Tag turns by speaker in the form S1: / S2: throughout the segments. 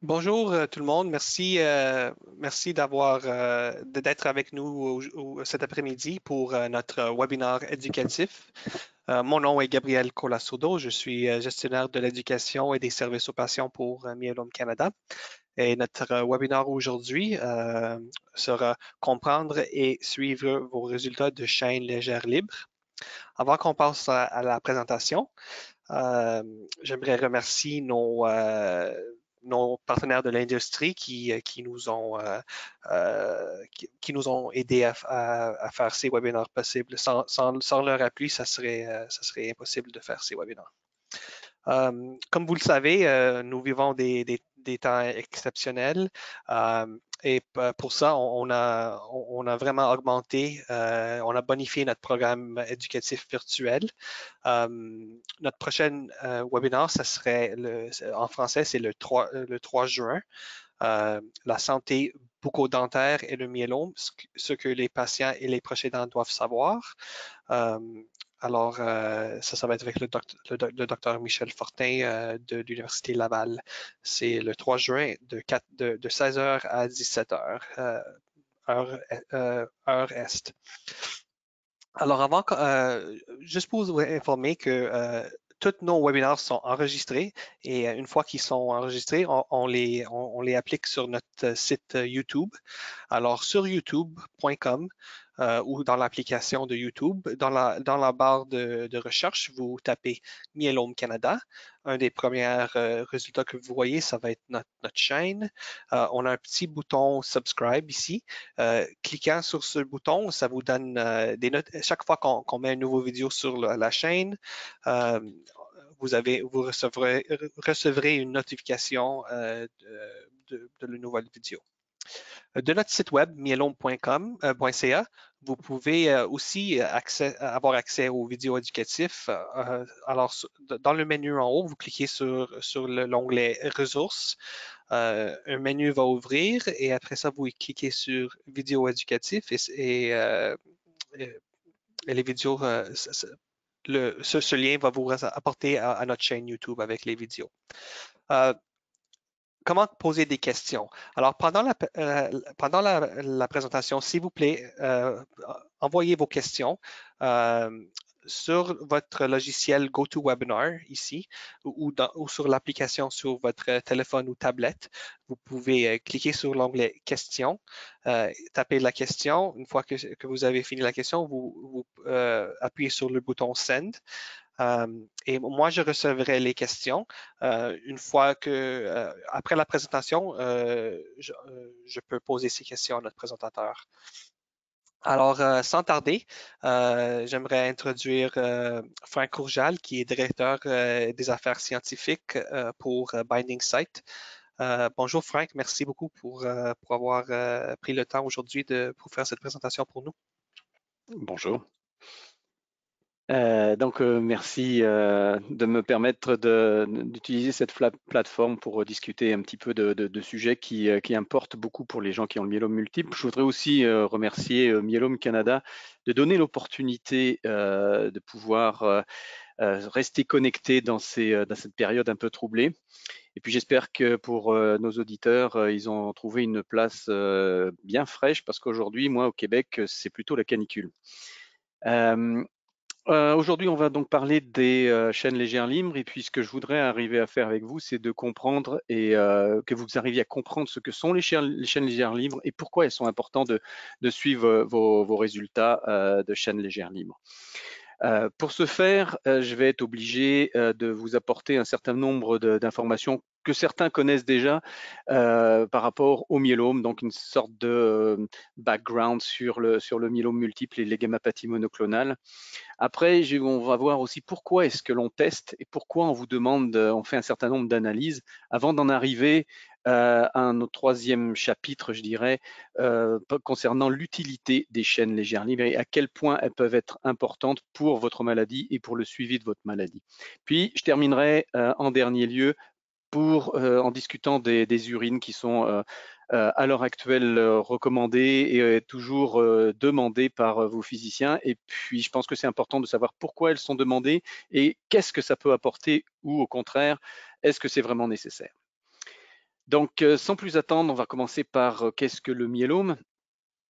S1: Bonjour tout le monde, merci d'être avec nous cet après-midi pour notre webinaire éducatif. Mon nom est Gabriel Colassodo, je suis gestionnaire de l'éducation et des services aux patients pour Myelome Canada. Et notre webinaire aujourd'hui sera comprendre et suivre vos résultats de chaîne légère libre. Avant qu'on passe à la présentation, euh, j'aimerais remercier nos partenaires de l'industrie qui nous ont aidés à faire ces webinaires possibles. Sans leur appui, ça serait impossible de faire ces webinaires. Comme vous le savez, nous vivons des temps exceptionnels et pour ça, on a vraiment augmenté, on a bonifié notre programme éducatif virtuel. Notre prochain webinaire, ça serait en français, c'est le 3 juin. La santé bucco-dentaire et le myélome, ce que les patients et les proches aidants doivent savoir. Euh, ça va être avec le docteur Michel Fortin de l'Université Laval. C'est le 3 juin de 16 heures à 17 heures, heure Est. Alors, juste pour vous informer que tous nos webinaires sont enregistrés et une fois qu'ils sont enregistrés, on les applique sur notre site YouTube. Alors, sur youtube.com ou dans l'application de YouTube, dans la barre de recherche, vous tapez Myelome Canada. Un des premiers résultats que vous voyez, ça va être notre chaîne. On a un petit bouton Subscribe ici. Cliquant sur ce bouton, ça vous donne des notes. Chaque fois qu'on met une nouvelle vidéo sur la chaîne, euh, vous recevrez une notification de la nouvelle vidéo. De notre site web, myelome.ca, vous pouvez aussi avoir accès aux vidéos éducatifs. Alors, dans le menu en haut, vous cliquez sur l'onglet Ressources. Un menu va ouvrir et après ça, vous cliquez sur Vidéos éducatifs et les vidéos, ce lien va vous apporter à notre chaîne YouTube avec les vidéos. Comment poser des questions? Alors, pendant la présentation, s'il vous plaît, envoyez vos questions euh, sur votre logiciel GoToWebinar ici ou sur l'application sur votre téléphone ou tablette. Vous pouvez cliquer sur l'onglet Questions, taper la question. Une fois que vous avez fini la question, vous appuyez sur le bouton Send. Et moi, je recevrai les questions une fois après la présentation, je peux poser ces questions à notre présentateur. Alors, sans tarder, j'aimerais introduire Frank Courjal, qui est directeur des affaires scientifiques pour Binding Site. Bonjour Frank, merci beaucoup pour avoir pris le temps aujourd'hui pour faire cette présentation pour nous.
S2: Bonjour. Merci de me permettre d'utiliser cette plateforme pour discuter un petit peu de sujets qui importent beaucoup pour les gens qui ont le myélome multiple. Je voudrais aussi remercier Myelome Canada de donner l'opportunité de pouvoir rester connecté dans cette période un peu troublée. Et puis j'espère que pour nos auditeurs, ils ont trouvé une place bien fraîche parce qu'aujourd'hui, moi au Québec, c'est plutôt la canicule. Aujourd'hui, on va donc parler des chaînes légères libres et puis ce que je voudrais arriver à faire avec vous, c'est de comprendre et que vous arriviez à comprendre ce que sont les chaînes légères libres et pourquoi elles sont importantes de suivre vos résultats de chaînes légères libres. Pour ce faire, je vais être obligé de vous apporter un certain nombre d'informations que certains connaissent déjà par rapport au myélome, donc une sorte de background sur le myélome multiple et les gammapathies monoclonales. Après, on va voir aussi pourquoi est-ce que l'on teste et pourquoi on vous demande, on fait un certain nombre d'analyses avant d'en arriver à notre troisième chapitre, je dirais, concernant l'utilité des chaînes légères libres et à quel point elles peuvent être importantes pour votre maladie et pour le suivi de votre maladie. Puis, je terminerai en dernier lieu en discutant des urines qui sont à l'heure actuelle recommandées et toujours demandées par vos physiciens. Et puis, je pense que c'est important de savoir pourquoi elles sont demandées et qu'est-ce que ça peut apporter ou au contraire, est-ce que c'est vraiment nécessaire. Donc, sans plus attendre, on va commencer par qu'est-ce que le myélome?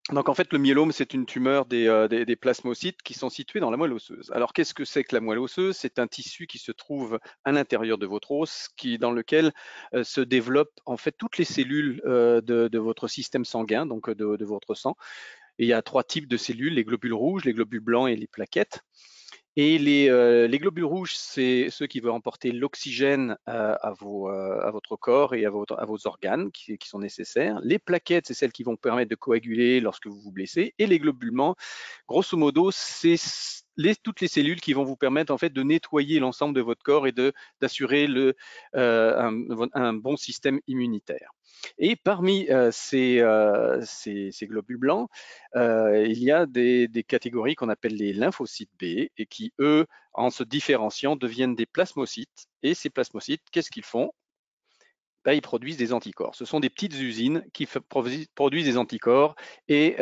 S2: Donc en fait, le myélome, c'est une tumeur des plasmocytes qui sont situés dans la moelle osseuse. Alors qu'est-ce que c'est que la moelle osseuse? C'est un tissu qui se trouve à l'intérieur de votre os, dans lequel se développent en fait toutes les cellules de votre système sanguin, donc de votre sang. Et il y a trois types de cellules, les globules rouges, les globules blancs et les plaquettes. Et les globules rouges, c'est ceux qui vont emporter l'oxygène à votre corps et à vos organes qui sont nécessaires. Les plaquettes, c'est celles qui vont permettre de coaguler lorsque vous vous blessez. Et les globules blancs, grosso modo, c'est toutes les cellules qui vont vous permettre en fait de nettoyer l'ensemble de votre corps et d'assurer un bon système immunitaire. Et parmi ces globules blancs, il y a des catégories qu'on appelle les lymphocytes B et qui, eux, en se différenciant, deviennent des plasmocytes. Et ces plasmocytes, qu'est-ce qu'ils font? Ben, ils produisent des anticorps. Ce sont des petites usines qui produisent des anticorps et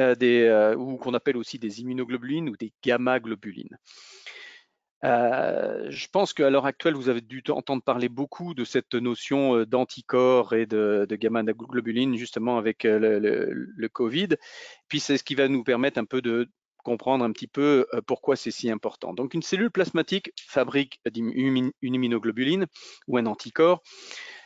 S2: ou qu'on appelle aussi des immunoglobulines ou des gamma-globulines. Je pense qu'à l'heure actuelle, vous avez dû entendre parler beaucoup de cette notion d'anticorps et de gamma-globulines, justement avec le Covid. Puis c'est ce qui va nous permettre un peu de comprendre un petit peu pourquoi c'est si important. Donc une cellule plasmatique fabrique une immunoglobuline ou un anticorps.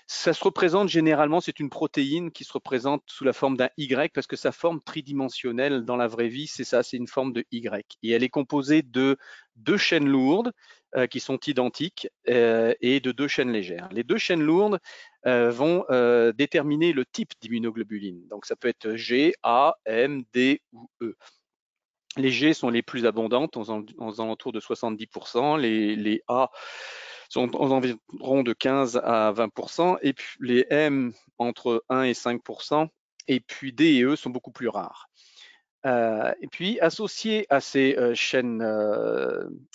S2: Ça se représente généralement, c'est une protéine qui se représente sous la forme d'un Y parce que sa forme tridimensionnelle dans la vraie vie, c'est ça, c'est une forme de Y. Et elle est composée de deux chaînes lourdes qui sont identiques et de deux chaînes légères. Les deux chaînes lourdes vont déterminer le type d'immunoglobuline. Donc ça peut être G, A, M, D ou E. Les G sont les plus abondantes, aux alentours de 70%. Les A sont aux environs de 15 à 20%. Et puis les M entre 1 et 5%. Et puis D et E sont beaucoup plus rares. Et puis, associé à ces chaînes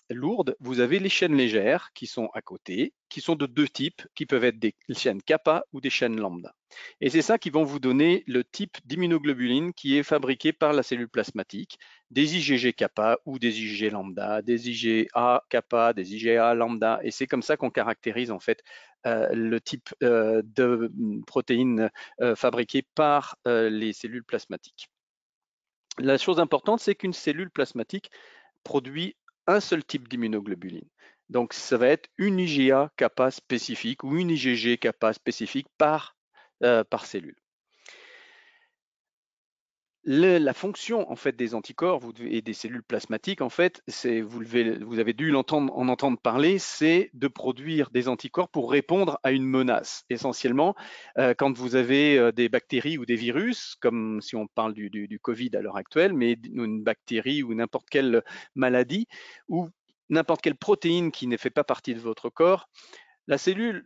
S2: lourdes, vous avez les chaînes légères qui sont à côté, qui sont de deux types, qui peuvent être des chaînes kappa ou des chaînes lambda. Et c'est ça qui vont vous donner le type d'immunoglobuline qui est fabriqué par la cellule plasmatique, des IgG kappa ou des IgG lambda, des IgA kappa, des IgA lambda. Et c'est comme ça qu'on caractérise en fait le type de protéines fabriquées par les cellules plasmatiques. La chose importante, c'est qu'une cellule plasmatique produit un seul type d'immunoglobuline. Donc, ça va être une IgA kappa spécifique ou une IgG kappa spécifique par cellule. La fonction en fait des anticorps et des cellules plasmatiques, en fait, vous avez dû en entendre parler, c'est de produire des anticorps pour répondre à une menace. Essentiellement, quand vous avez des bactéries ou des virus, comme si on parle du Covid à l'heure actuelle, mais une bactérie ou n'importe quelle maladie ou n'importe quelle protéine qui ne fait pas partie de votre corps, la cellule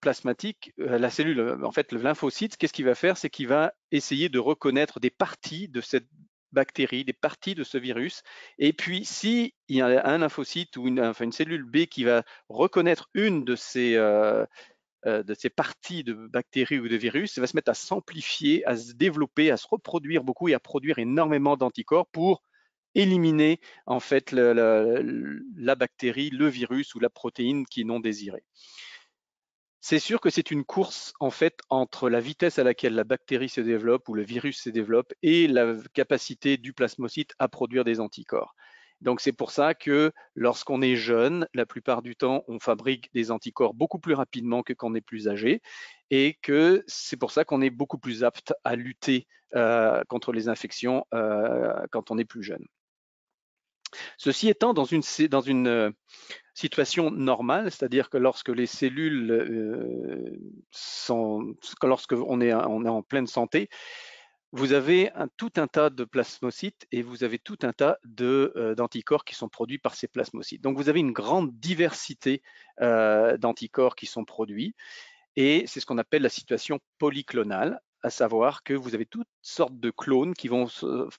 S2: plasmatique, en fait, le lymphocyte, qu'est-ce qu'il va faire? C'est qu'il va essayer de reconnaître des parties de cette bactérie, des parties de ce virus. Et puis, s'il y a un lymphocyte ou une cellule B qui va reconnaître une de ces parties de bactéries ou de virus, ça va se mettre à s'amplifier, à se développer, à se reproduire beaucoup et à produire énormément d'anticorps pour éliminer en fait la bactérie, le virus ou la protéine qui est non désirée. C'est sûr que c'est une course en fait entre la vitesse à laquelle la bactérie se développe ou le virus se développe et la capacité du plasmocyte à produire des anticorps. Donc c'est pour ça que lorsqu'on est jeune, la plupart du temps, on fabrique des anticorps beaucoup plus rapidement que quand on est plus âgé et que c'est pour ça qu'on est beaucoup plus apte à lutter contre les infections quand on est plus jeune. Ceci étant, dans une situation normale, c'est-à-dire que lorsque les cellules lorsque on est en pleine santé, vous avez tout un tas de plasmocytes et vous avez tout un tas d'anticorps qui sont produits par ces plasmocytes. Donc vous avez une grande diversité d'anticorps qui sont produits et c'est ce qu'on appelle la situation polyclonale, à savoir que vous avez toutes sortes de clones qui vont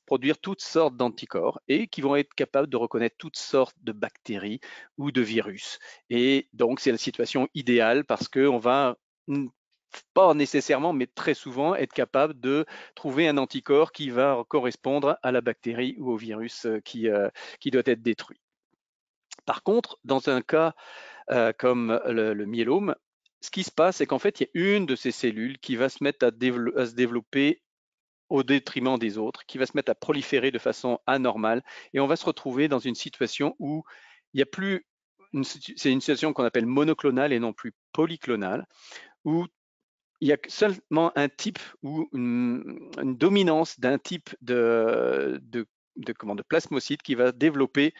S2: produire toutes sortes d'anticorps et qui vont être capables de reconnaître toutes sortes de bactéries ou de virus. Et donc, c'est la situation idéale parce qu'on va pas nécessairement, mais très souvent, être capable de trouver un anticorps qui va correspondre à la bactérie ou au virus qui doit être détruit. Par contre, dans un cas comme le myélome, ce qui se passe, c'est qu'en fait, il y a une de ces cellules qui va se mettre à se développer au détriment des autres, qui va se mettre à proliférer de façon anormale, et on va se retrouver dans une situation où il n'y a plus, c'est une situation qu'on appelle monoclonale et non plus polyclonale, où il y a seulement un type ou une dominance d'un type de plasmocyte qui va développer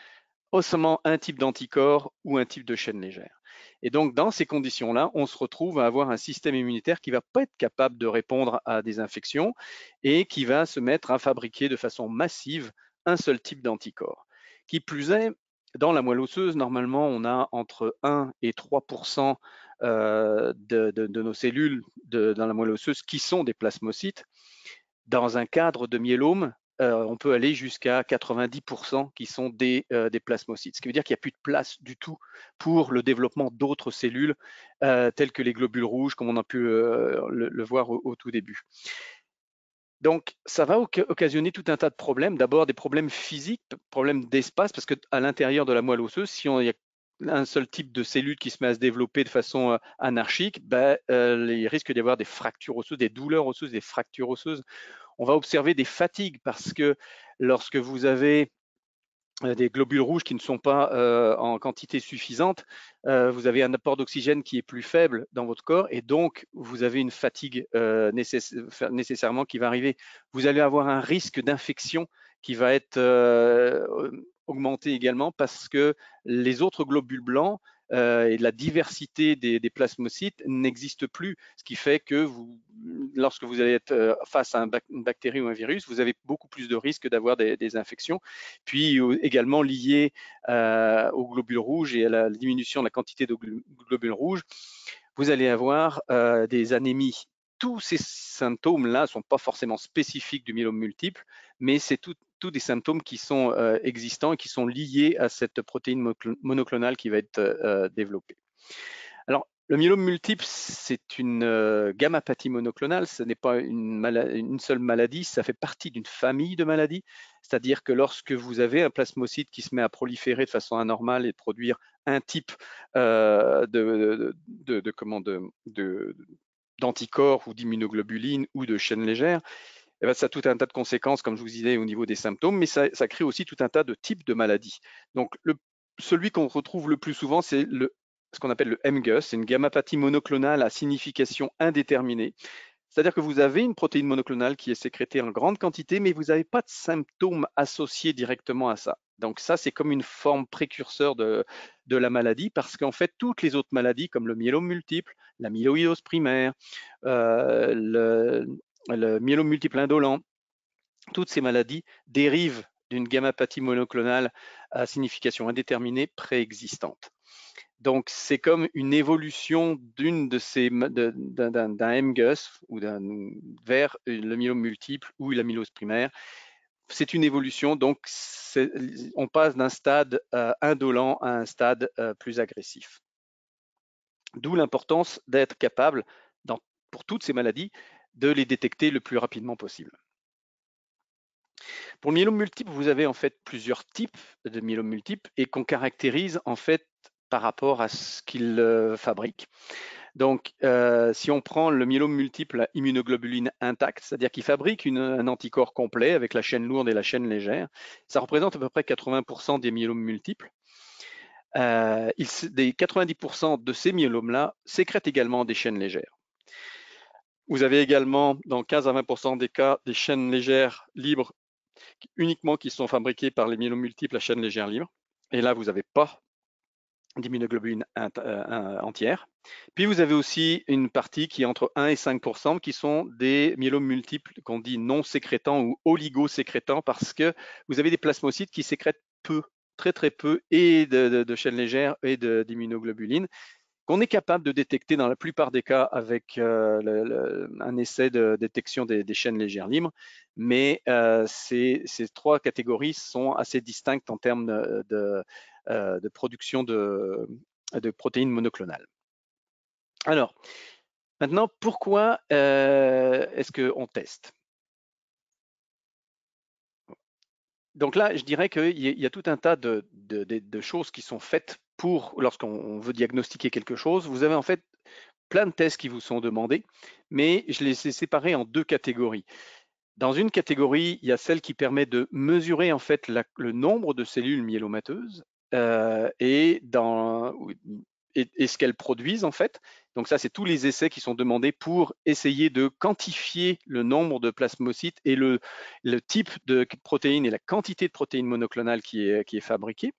S2: seulement un type d'anticorps ou un type de chaîne légère. Et donc, dans ces conditions-là, on se retrouve à avoir un système immunitaire qui ne va pas être capable de répondre à des infections et qui va se mettre à fabriquer de façon massive un seul type d'anticorps. Qui plus est, dans la moelle osseuse, normalement, on a entre 1 et 3 de nos cellules dans la moelle osseuse qui sont des plasmocytes. Dans un cadre de myélome, on peut aller jusqu'à 90% qui sont des plasmocytes, ce qui veut dire qu'il n'y a plus de place du tout pour le développement d'autres cellules telles que les globules rouges, comme on a pu le voir au tout début. Donc, ça va occasionner tout un tas de problèmes. D'abord, des problèmes physiques, problèmes d'espace, parce qu'à l'intérieur de la moelle osseuse, si il y a un seul type de cellule qui se met à se développer de façon anarchique, il risque d'y avoir des fractures osseuses, des douleurs osseuses, des fractures osseuses. On va observer des fatigues parce que lorsque vous avez des globules rouges qui ne sont pas en quantité suffisante, vous avez un apport d'oxygène qui est plus faible dans votre corps et donc vous avez une fatigue nécessairement qui va arriver. Vous allez avoir un risque d'infection qui va être augmenté également parce que les autres globules blancs et la diversité des plasmocytes n'existe plus, ce qui fait que lorsque vous allez être face à une bactérie ou un virus, vous avez beaucoup plus de risques d'avoir des infections. Puis également lié aux globules rouges et à la diminution de la quantité de globules rouges, vous allez avoir des anémies. Tous ces symptômes-là ne sont pas forcément spécifiques du myélome multiple, mais c'est tous des symptômes qui sont existants et qui sont liés à cette protéine monoclonale qui va être développée. Alors, le myélome multiple, c'est une gammapathie monoclonale, ce n'est pas une seule maladie, ça fait partie d'une famille de maladies, c'est-à-dire que lorsque vous avez un plasmocyte qui se met à proliférer de façon anormale et de produire un type d'anticorps ou d'immunoglobulines ou de chaînes légères, eh bien, ça a tout un tas de conséquences, comme je vous disais, au niveau des symptômes, mais ça crée aussi tout un tas de types de maladies. Donc, celui qu'on retrouve le plus souvent, c'est ce qu'on appelle le MGUS, c'est une gammapathie monoclonale à signification indéterminée. C'est-à-dire que vous avez une protéine monoclonale qui est sécrétée en grande quantité, mais vous n'avez pas de symptômes associés directement à ça. Donc ça, c'est comme une forme précurseur de la maladie, parce qu'en fait, toutes les autres maladies, comme le myélome multiple, la myéloïdose primaire, le myélome multiple indolent, toutes ces maladies dérivent d'une gammapathie monoclonale à signification indéterminée préexistante. Donc, c'est comme une évolution d'un MGUS ou vers le myélome multiple ou l'amylose primaire. C'est une évolution, donc on passe d'un stade indolent à un stade plus agressif. D'où l'importance d'être capable, pour toutes ces maladies, de les détecter le plus rapidement possible. Pour le myélome multiple, vous avez en fait plusieurs types de myélome multiple et qu'on caractérise en fait par rapport à ce qu'il fabrique. Donc, si on prend le myélome multiple à immunoglobuline intacte, c'est-à-dire qu'il fabrique un anticorps complet avec la chaîne lourde et la chaîne légère, ça représente à peu près 80% des myélomes multiples. Des 90% de ces myélomes-là sécrètent également des chaînes légères. Vous avez également, dans 15 à 20% des cas, des chaînes légères libres uniquement qui sont fabriquées par les myélomes multiples à chaîne légère libre. Et là, vous n'avez pas d'immunoglobulines entières. Puis vous avez aussi une partie qui est entre 1 et 5% qui sont des myélomes multiples qu'on dit non sécrétants ou oligosécrétants parce que vous avez des plasmocytes qui sécrètent peu, très très peu, et de chaînes légères et d'immunoglobulines qu'on est capable de détecter dans la plupart des cas avec un essai de détection des chaînes légères libres, mais ces trois catégories sont assez distinctes en termes de production de protéines monoclonales. Alors, maintenant, pourquoi est-ce qu'on teste? Donc là, je dirais qu'il y a tout un tas de choses qui sont faites pour, lorsqu'on veut diagnostiquer quelque chose, vous avez en fait plein de tests qui vous sont demandés, mais je les ai séparés en deux catégories. Dans une catégorie, il y a celle qui permet de mesurer en fait le nombre de cellules myélomateuses et ce qu'elles produisent en fait. Donc ça, c'est tous les essais qui sont demandés pour essayer de quantifier le nombre de plasmocytes et le type de protéines et la quantité de protéines monoclonales qui est fabriquée.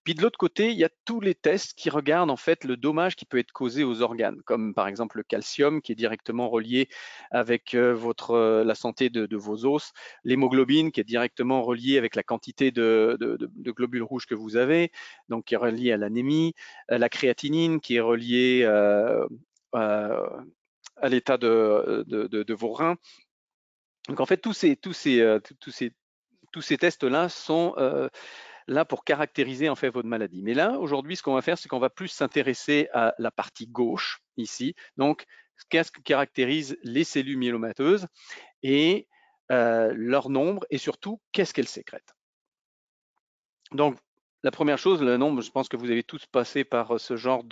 S2: Puis de l'autre côté, il y a tous les tests qui regardent en fait le dommage qui peut être causé aux organes, comme par exemple le calcium qui est directement relié avec la santé de vos os, l'hémoglobine qui est directement relié avec la quantité de globules rouges que vous avez, donc qui est relié à l'anémie, la créatinine qui est reliée à l'état de vos reins. Donc en fait, tous ces tests-là sont là pour caractériser en fait votre maladie. Mais là, aujourd'hui, ce qu'on va faire, c'est qu'on va plus s'intéresser à la partie gauche ici. Donc, qu'est-ce qui caractérise les cellules myélomateuses et leur nombre et surtout, qu'est-ce qu'elles sécrètent. Donc, la première chose, le nombre, je pense que vous avez tous passé par ce genre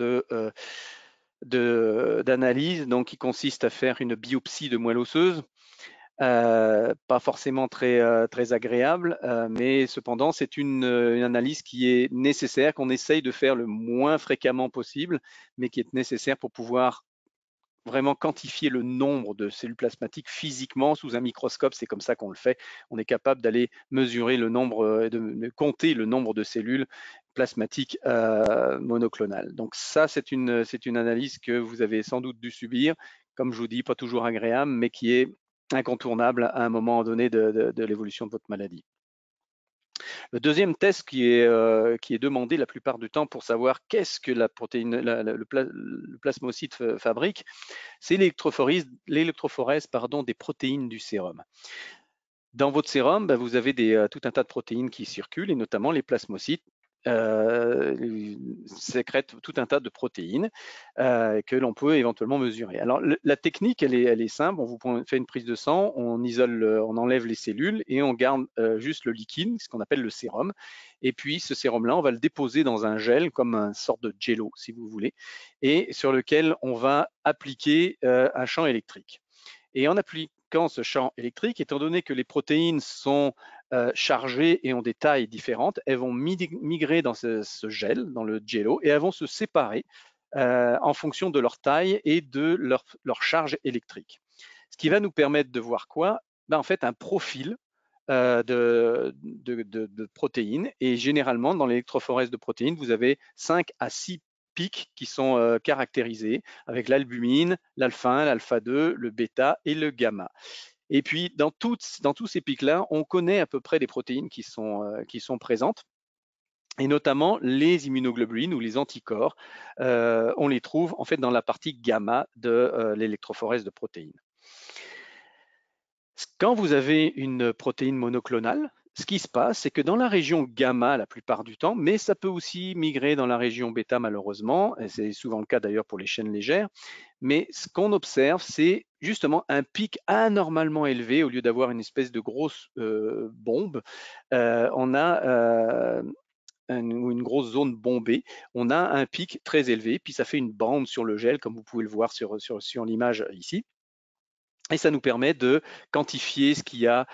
S2: d'analyse, donc qui consiste à faire une biopsie de moelle osseuse. Pas forcément très agréable, mais cependant, c'est une analyse qui est nécessaire, qu'on essaye de faire le moins fréquemment possible, mais qui est nécessaire pour pouvoir vraiment quantifier le nombre de cellules plasmatiques physiquement sous un microscope. C'est comme ça qu'on le fait. On est capable d'aller mesurer le nombre, de compter le nombre de cellules plasmatiques monoclonales. Donc ça, c'est une analyse que vous avez sans doute dû subir. Comme je vous dis, pas toujours agréable, mais qui est incontournable à un moment donné de l'évolution de votre maladie. Le deuxième test qui est demandé la plupart du temps pour savoir qu'est-ce que la protéine, le plasmocyte fabrique, c'est l'électrophorèse des protéines du sérum. Dans votre sérum, vous avez tout un tas de protéines qui circulent, et notamment les plasmocytes sécrètent tout un tas de protéines que l'on peut éventuellement mesurer. Alors la technique, elle est simple. On vous fait une prise de sang, on isole, on enlève les cellules et on garde juste le liquide, ce qu'on appelle le sérum. Et puis ce sérum-là, on va le déposer dans un gel, comme une sorte de jello, si vous voulez, et sur lequel on va appliquer un champ électrique. Et en appliquant ce champ électrique, étant donné que les protéines sont chargées et ont des tailles différentes, elles vont migrer dans ce gel, dans le jello, et elles vont se séparer en fonction de leur taille et de leur charge électrique. Ce qui va nous permettre de voir quoi? En fait, un profil de protéines. Et généralement, dans l'électrophorèse de protéines, vous avez 5 à 6 pics qui sont caractérisés avec l'albumine, l'alpha 1, l'alpha 2, le bêta et le gamma. Et puis, dans tous ces pics-là, on connaît à peu près les protéines qui sont présentes. Et notamment les immunoglobulines ou les anticorps, on les trouve en fait dans la partie gamma de l'électrophorèse de protéines. Quand vous avez une protéine monoclonale, ce qui se passe, c'est que dans la région gamma la plupart du temps, mais ça peut aussi migrer dans la région bêta malheureusement, et c'est souvent le cas d'ailleurs pour les chaînes légères, mais ce qu'on observe, c'est justement un pic anormalement élevé. Au lieu d'avoir une espèce de grosse bombe, on a une grosse zone bombée, on a un pic très élevé, puis ça fait une bande sur le gel, comme vous pouvez le voir sur l'image ici. Et ça nous permet de quantifier ce qu'il y a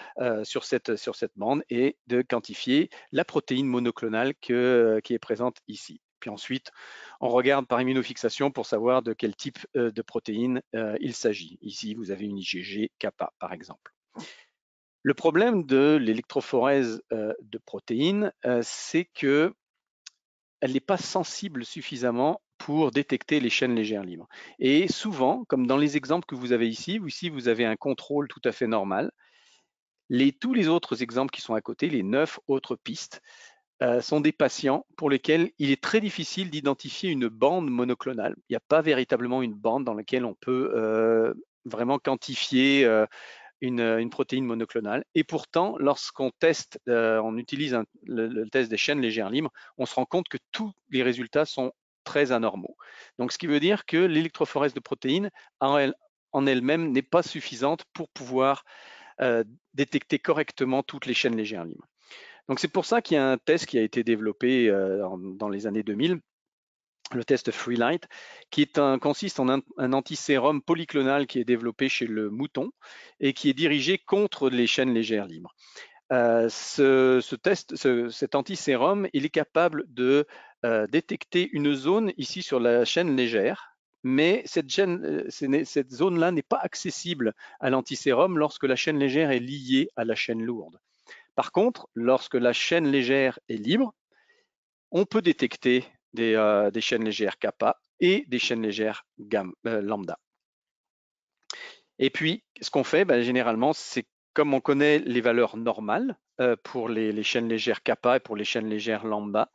S2: sur cette bande et de quantifier la protéine monoclonale qui est présente ici. Puis ensuite, on regarde par immunofixation pour savoir de quel type de protéine il s'agit. Ici, vous avez une IgG kappa, par exemple. Le problème de l'électrophorèse de protéines, c'est que elle n'est pas sensible suffisamment pour détecter les chaînes légères libres. Et souvent, comme dans les exemples que vous avez ici vous avez un contrôle tout à fait normal. Tous les autres exemples qui sont à côté, les 9 autres pistes, sont des patients pour lesquels il est très difficile d'identifier une bande monoclonale. Il n'y a pas véritablement une bande dans laquelle on peut vraiment quantifier une protéine monoclonale. Et pourtant, lorsqu'on teste, on utilise le test des chaînes légères libres, on se rend compte que tous les résultats sont très anormaux. Donc, ce qui veut dire que l'électrophorèse de protéines en elle-même n'est pas suffisante pour pouvoir détecter correctement toutes les chaînes légères libres. Donc, c'est pour ça qu'il y a un test qui a été développé dans les années 2000 le test Freelight, qui consiste en un antisérum polyclonal qui est développé chez le mouton et qui est dirigé contre les chaînes légères libres. Cet antisérum, il est capable de détecter une zone ici sur la chaîne légère, mais cette zone-là n'est pas accessible à l'antisérum lorsque la chaîne légère est liée à la chaîne lourde. Par contre, lorsque la chaîne légère est libre, on peut détecter des chaînes légères kappa et des chaînes légères lambda. Et puis, ce qu'on fait, généralement, c'est comme on connaît les valeurs normales pour les chaînes légères kappa et pour les chaînes légères lambda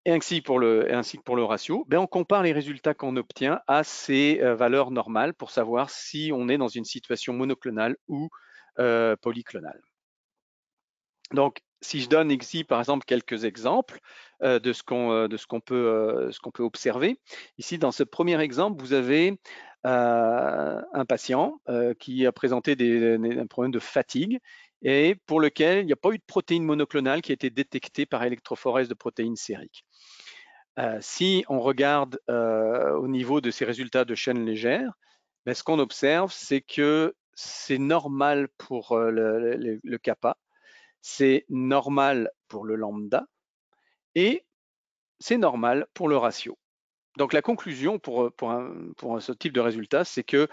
S2: et ainsi que pour le ratio, on compare les résultats qu'on obtient à ces valeurs normales pour savoir si on est dans une situation monoclonale ou polyclonale. Donc, si je donne ici, par exemple, quelques exemples de ce qu'on peut observer. Ici, dans ce premier exemple, vous avez un patient qui a présenté un problème de fatigue et pour lequel il n'y a pas eu de protéine monoclonale qui a été détectée par électrophorèse de protéines sériques. Si on regarde au niveau de ces résultats de chaîne légère, ce qu'on observe, c'est que c'est normal pour le kappa, c'est normal pour le lambda et c'est normal pour le ratio. Donc la conclusion pour ce type de résultat, c'est que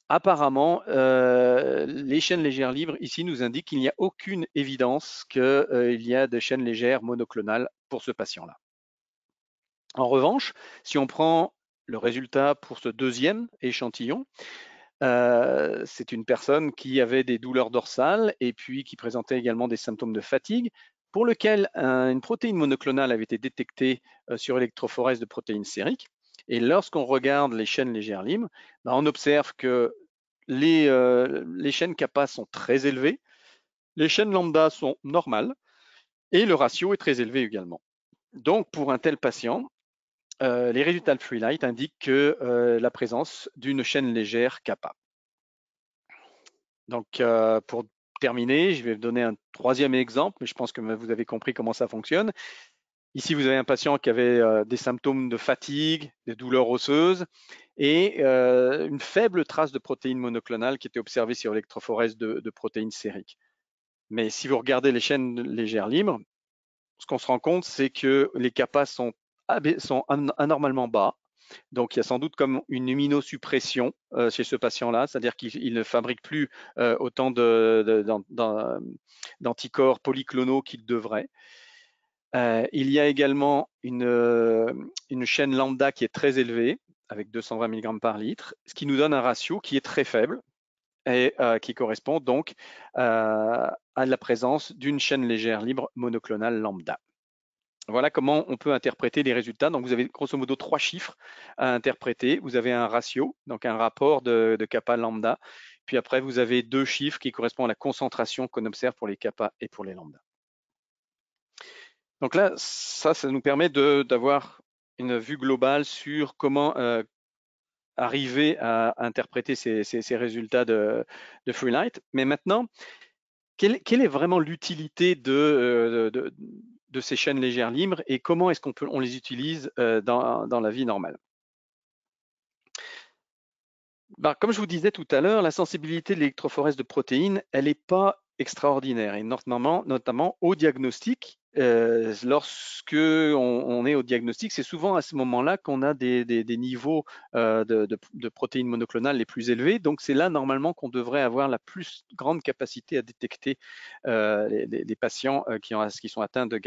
S2: apparemment, les chaînes légères libres ici nous indiquent qu'il n'y a aucune évidence qu'il y a de chaînes légères monoclonales pour ce patient-là. En revanche, si on prend le résultat pour ce deuxième échantillon, c'est une personne qui avait des douleurs dorsales et puis qui présentait également des symptômes de fatigue, pour lequel une protéine monoclonale avait été détectée sur électrophorèse de protéines sériques. Et lorsqu'on regarde les chaînes légères libres, on observe que les chaînes kappa sont très élevées, les chaînes lambda sont normales et le ratio est très élevé également. Donc, pour un tel patient, les résultats de Freelight indiquent que la présence d'une chaîne légère kappa. Donc, pour terminer, je vais vous donner un troisième exemple, mais je pense que vous avez compris comment ça fonctionne. Ici, vous avez un patient qui avait des symptômes de fatigue, des douleurs osseuses et une faible trace de protéines monoclonales qui était observée sur l'électrophorèse de protéines sériques. Mais si vous regardez les chaînes légères libres, ce qu'on se rend compte, c'est que les kappa sont anormalement bas. Donc, il y a sans doute comme une immunosuppression chez ce patient-là, c'est-à-dire qu'il ne fabrique plus autant d'anticorps polyclonaux qu'il devrait. Il y a également une chaîne lambda qui est très élevée, avec 220 mg par litre, ce qui nous donne un ratio qui est très faible et qui correspond donc à la présence d'une chaîne légère libre monoclonale lambda. Voilà comment on peut interpréter les résultats. Donc, vous avez grosso modo 3 chiffres à interpréter. Vous avez un ratio, donc un rapport de kappa lambda. Puis après, vous avez 2 chiffres qui correspondent à la concentration qu'on observe pour les kappa et pour les lambda. Donc là, ça nous permet d'avoir une vue globale sur comment arriver à interpréter ces résultats de Freelight. Mais maintenant, quelle est vraiment l'utilité de ces chaînes légères libres et comment est-ce qu'on les utilise dans la vie normale? Comme je vous disais tout à l'heure, la sensibilité de l'électrophorèse de protéines, elle n'est pas extraordinaire et notamment au diagnostic. Lorsque on est au diagnostic, c'est souvent à ce moment-là qu'on a des niveaux de protéines monoclonales les plus élevés. Donc c'est là normalement qu'on devrait avoir la plus grande capacité à détecter les patients qui sont atteints de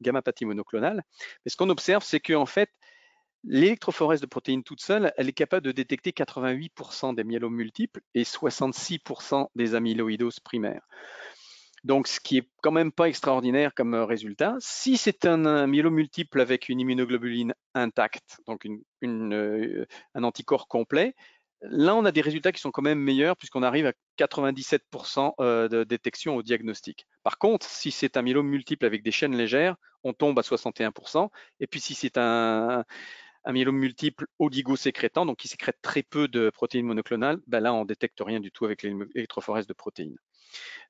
S2: gammapathie monoclonale. Mais ce qu'on observe, c'est qu'en fait, l'électrophorèse de protéines toute seule, elle est capable de détecter 88% des myélomes multiples et 66% des amyloïdoses primaires. Donc, ce qui est quand même pas extraordinaire comme résultat. Si c'est un myélome multiple avec une immunoglobuline intacte, donc un anticorps complet, là, on a des résultats qui sont quand même meilleurs puisqu'on arrive à 97% de détection au diagnostic. Par contre, si c'est un myélome multiple avec des chaînes légères, on tombe à 61%. Et puis, si c'est un un myélome multiple oligosécrétant, donc qui sécrète très peu de protéines monoclonales, ben là, on détecte rien du tout avec l'électrophorèse de protéines.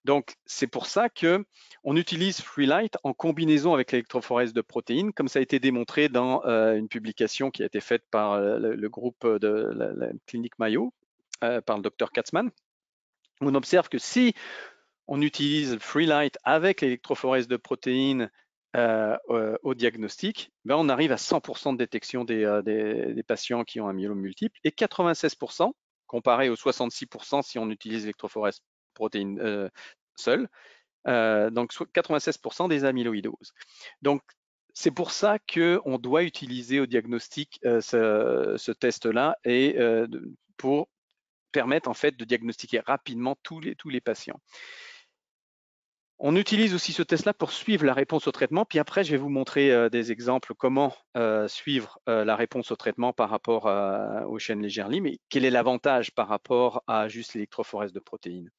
S2: Donc, c'est pour ça qu'on utilise Freelight en combinaison avec l'électrophorèse de protéines, comme ça a été démontré dans une publication qui a été faite par le groupe de la clinique Mayo, par le docteur Katzmann. On observe que si on utilise Freelight avec l'électrophorèse de protéines au diagnostic, ben on arrive à 100% de détection des patients qui ont un myélome multiple et 96%, comparé aux 66% si on utilise l'électrophorèse protéine seule, donc 96% des amyloïdoses. Donc, c'est pour ça qu'on doit utiliser au diagnostic ce test-là et pour permettre en fait de diagnostiquer rapidement tous les patients. On utilise aussi ce test-là pour suivre la réponse au traitement, puis après je vais vous montrer des exemples comment suivre la réponse au traitement par rapport aux chaînes légères Lyme et quel est l'avantage par rapport à juste l'électrophorèse de protéines.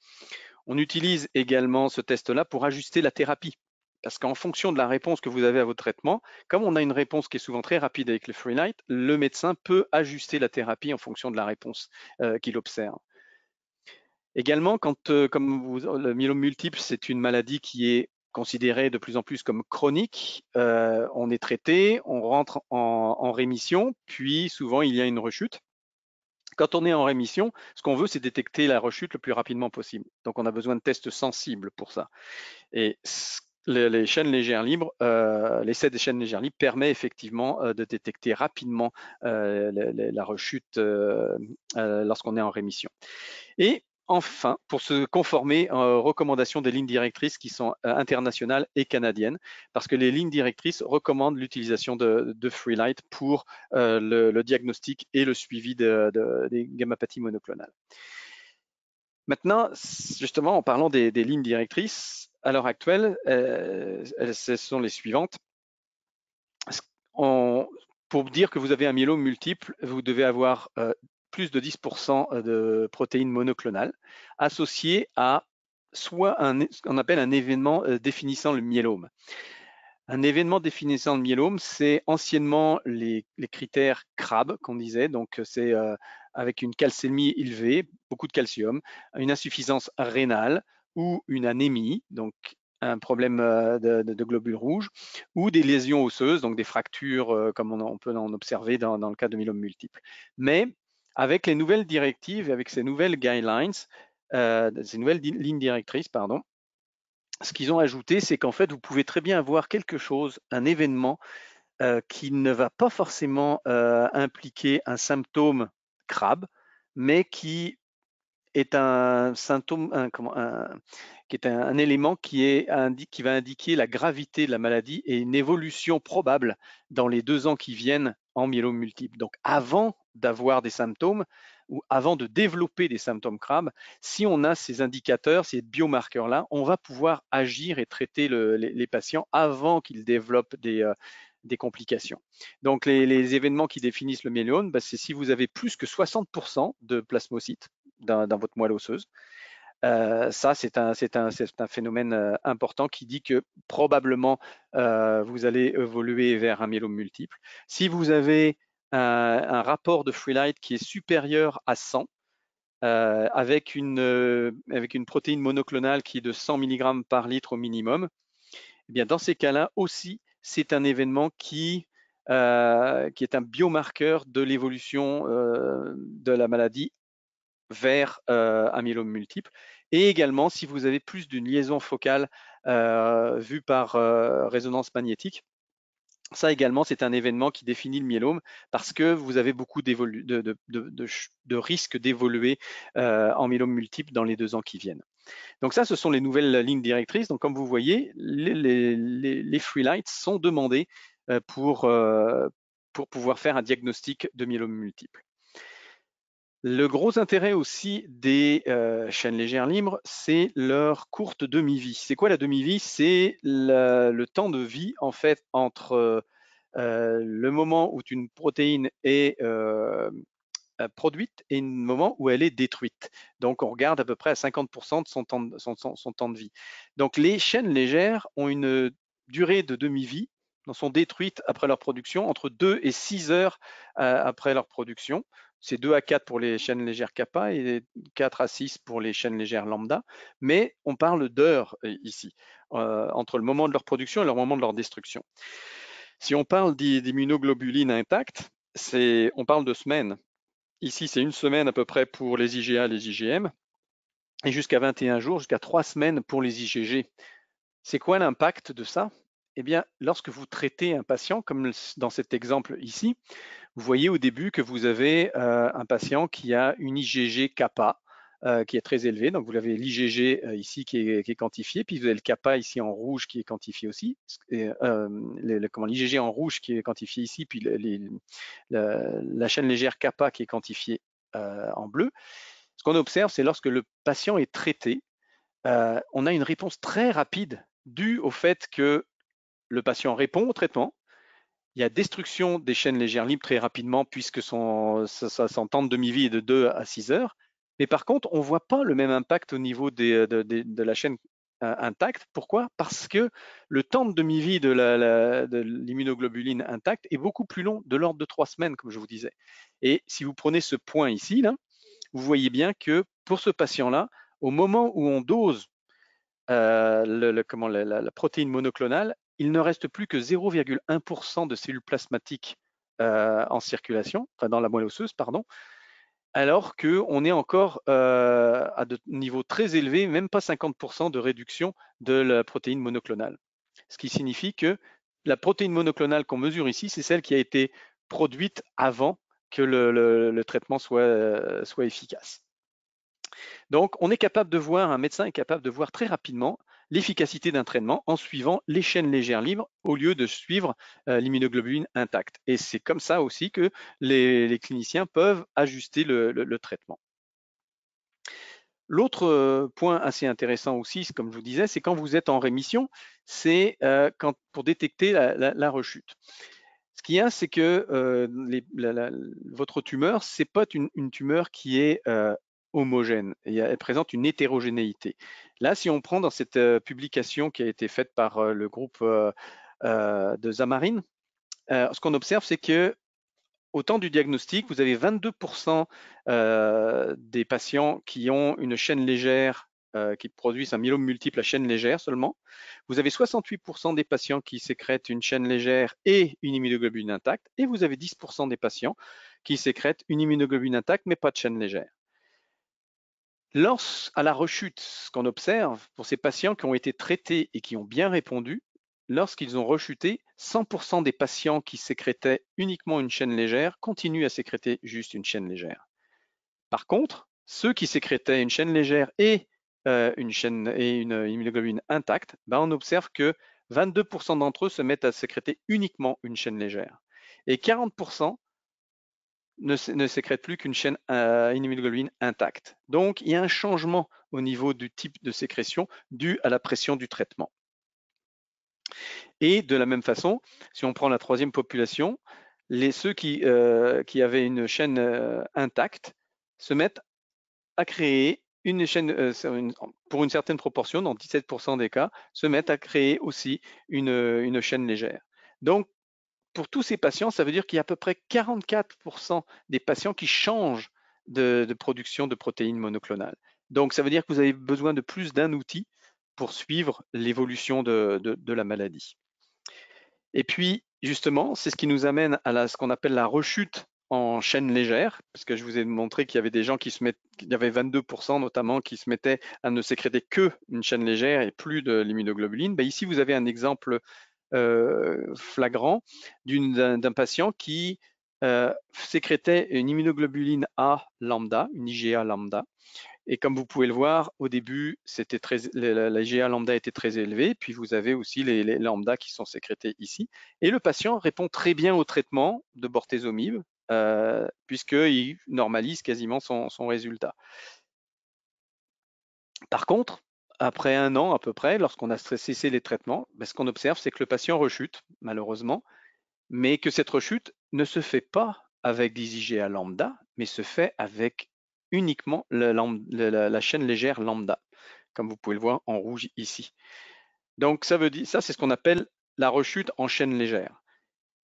S2: On utilise également ce test-là pour ajuster la thérapie, parce qu'en fonction de la réponse que vous avez à votre traitement, comme on a une réponse qui est souvent très rapide avec le Freelight, le médecin peut ajuster la thérapie en fonction de la réponse qu'il observe. Également, comme le myélome multiple, c'est une maladie qui est considérée de plus en plus comme chronique, on est traité, on rentre en rémission, puis souvent il y a une rechute. Quand on est en rémission, ce qu'on veut, c'est détecter la rechute le plus rapidement possible. Donc, on a besoin de tests sensibles pour ça. Et les chaînes légères libres, l'essai des chaînes légères libres permet effectivement de détecter rapidement la rechute lorsqu'on est en rémission. Et enfin, pour se conformer aux recommandations des lignes directrices qui sont internationales et canadiennes, parce que les lignes directrices recommandent l'utilisation de Freelight pour le diagnostic et le suivi des gammopathies monoclonales. Maintenant, justement, en parlant des lignes directrices, à l'heure actuelle, ce sont les suivantes. Pour dire que vous avez un myélome multiple, vous devez avoir plus de 10% de protéines monoclonales associées à soit ce qu'on appelle un événement définissant le myélome. Un événement définissant le myélome, c'est anciennement les critères CRAB qu'on disait, donc c'est avec une calcémie élevée, beaucoup de calcium, une insuffisance rénale ou une anémie, donc un problème de globules rouges, ou des lésions osseuses, donc des fractures comme on peut en observer dans le cas de myélome multiple. Mais avec les nouvelles directives, avec ces nouvelles guidelines, ces nouvelles lignes directrices, pardon, ce qu'ils ont ajouté, c'est qu'en fait, vous pouvez très bien avoir quelque chose, un événement qui ne va pas forcément impliquer un symptôme CRAB, mais qui est un symptôme, qui est un élément qui va indiquer la gravité de la maladie et une évolution probable dans les 2 ans qui viennent en myélome multiple. Donc, avant d'avoir des symptômes ou avant de développer des symptômes CRAB, si on a ces indicateurs, ces biomarqueurs-là, on va pouvoir agir et traiter les patients avant qu'ils développent des complications. Donc, les événements qui définissent le myélome, c'est si vous avez plus que 60% de plasmocytes dans votre moelle osseuse. Ça, c'est un phénomène important qui dit que probablement vous allez évoluer vers un myélome multiple. Si vous avez un rapport de Freelight qui est supérieur à 100, avec une protéine monoclonale qui est de 100 mg par litre au minimum, eh bien dans ces cas-là aussi, c'est un événement qui est un biomarqueur de l'évolution de la maladie vers un myélome multiple. Et également, si vous avez plus d'une liaison focale vue par résonance magnétique, ça également, c'est un événement qui définit le myélome parce que vous avez beaucoup de risques d'évoluer en myélome multiple dans les 2 ans qui viennent. Donc ça, ce sont les nouvelles lignes directrices. Donc comme vous voyez, les Freelights sont demandés pour pouvoir faire un diagnostic de myélome multiple. Le gros intérêt aussi des chaînes légères libres, c'est leur courte demi-vie. C'est quoi la demi-vie? C'est le temps de vie en fait entre le moment où une protéine est produite et le moment où elle est détruite. Donc on regarde à peu près à 50% de son temps de vie. Donc les chaînes légères ont une durée de demi-vie, sont détruites après leur production entre 2 et 6 heures après leur production. C'est 2 à 4 pour les chaînes légères kappa et 4 à 6 pour les chaînes légères lambda, mais on parle d'heures ici, entre le moment de leur production et le moment de leur destruction. Si on parle d'immunoglobulines intactes, on parle de semaines. Ici, c'est une semaine à peu près pour les IgA, les IgM, et jusqu'à 21 jours, jusqu'à 3 semaines pour les IgG. C'est quoi l'impact de ça? Eh bien, lorsque vous traitez un patient, comme dans cet exemple ici, vous voyez au début que vous avez un patient qui a une IgG kappa qui est très élevée. Donc, vous avez l'IgG ici qui est quantifié, puis vous avez le kappa ici en rouge qui est quantifié aussi. L'IgG en rouge qui est quantifié ici, puis la chaîne légère kappa qui est quantifiée en bleu. Ce qu'on observe, c'est lorsque le patient est traité, on a une réponse très rapide due au fait que le patient répond au traitement. Il y a destruction des chaînes légères libres très rapidement puisque son temps de demi-vie est de 2 à 6 heures. Mais par contre, on ne voit pas le même impact au niveau de la chaîne intacte. Pourquoi? Parce que le temps de demi-vie de l'immunoglobuline intacte est beaucoup plus long, de l'ordre de 3 semaines, comme je vous disais. Et si vous prenez ce point ici, là, vous voyez bien que pour ce patient-là, au moment où on dose la protéine monoclonale, il ne reste plus que 0,1% de cellules plasmatiques en circulation, enfin dans la moelle osseuse, pardon, alors qu'on est encore à de niveaux très élevés, même pas 50% de réduction de la protéine monoclonale. Ce qui signifie que la protéine monoclonale qu'on mesure ici, c'est celle qui a été produite avant que le traitement soit efficace. Donc, on est capable de voir, un médecin est capable de voir très rapidement l'efficacité d'un traitement en suivant les chaînes légères libres au lieu de suivre l'immunoglobuline intacte. Et c'est comme ça aussi que les cliniciens peuvent ajuster le traitement. L'autre point assez intéressant aussi, comme je vous disais, c'est quand vous êtes en rémission, c'est pour détecter la rechute. Ce qu'il y a, c'est que votre tumeur, c'est pas une tumeur qui est homogène. Elle présente une hétérogénéité. Là, si on prend dans cette publication qui a été faite par le groupe de Zamarine, ce qu'on observe, c'est que au temps du diagnostic, vous avez 22% des patients qui ont une chaîne légère, qui produisent un myélome multiple à chaîne légère seulement. Vous avez 68% des patients qui sécrètent une chaîne légère et une immunoglobuline intacte. Et vous avez 10% des patients qui sécrètent une immunoglobuline intacte, mais pas de chaîne légère. À la rechute, ce qu'on observe pour ces patients qui ont été traités et qui ont bien répondu, lorsqu'ils ont rechuté, 100% des patients qui sécrétaient uniquement une chaîne légère continuent à sécréter juste une chaîne légère. Par contre, ceux qui sécrétaient une chaîne légère et une immunoglobuline intacte, on observe que 22% d'entre eux se mettent à sécréter uniquement une chaîne légère. Et 40% ne sécrète plus qu'une chaîne immunoglobuline intacte. Donc, il y a un changement au niveau du type de sécrétion dû à la pression du traitement. Et de la même façon, si on prend la troisième population, ceux qui avaient une chaîne intacte se mettent à créer une chaîne, pour une certaine proportion, dans 17% des cas, se mettent à créer aussi une chaîne légère. Donc, pour tous ces patients, ça veut dire qu'il y a à peu près 44% des patients qui changent de production de protéines monoclonales. Donc, ça veut dire que vous avez besoin de plus d'un outil pour suivre l'évolution de la maladie. Et puis, justement, c'est ce qui nous amène à ce qu'on appelle la rechute en chaîne légère, parce que je vous ai montré qu'il y avait des gens il y avait 22% notamment qui se mettaient à ne sécréter que une chaîne légère et plus de l'immunoglobuline. Ici, vous avez un exemple flagrant d'un patient qui sécrétait une immunoglobuline A lambda, une IgA lambda. Et comme vous pouvez le voir, au début, la IgA lambda était très élevée, puis vous avez aussi les lambda qui sont sécrétés ici. Et le patient répond très bien au traitement de bortezomib, puisqu'il normalise quasiment son résultat. Par contre, après 1 an à peu près, lorsqu'on a cessé les traitements, ce qu'on observe, c'est que le patient rechute, malheureusement, mais que cette rechute ne se fait pas avec des IgA lambda, mais se fait avec uniquement la chaîne légère lambda, comme vous pouvez le voir en rouge ici. Donc ça c'est ce qu'on appelle la rechute en chaîne légère.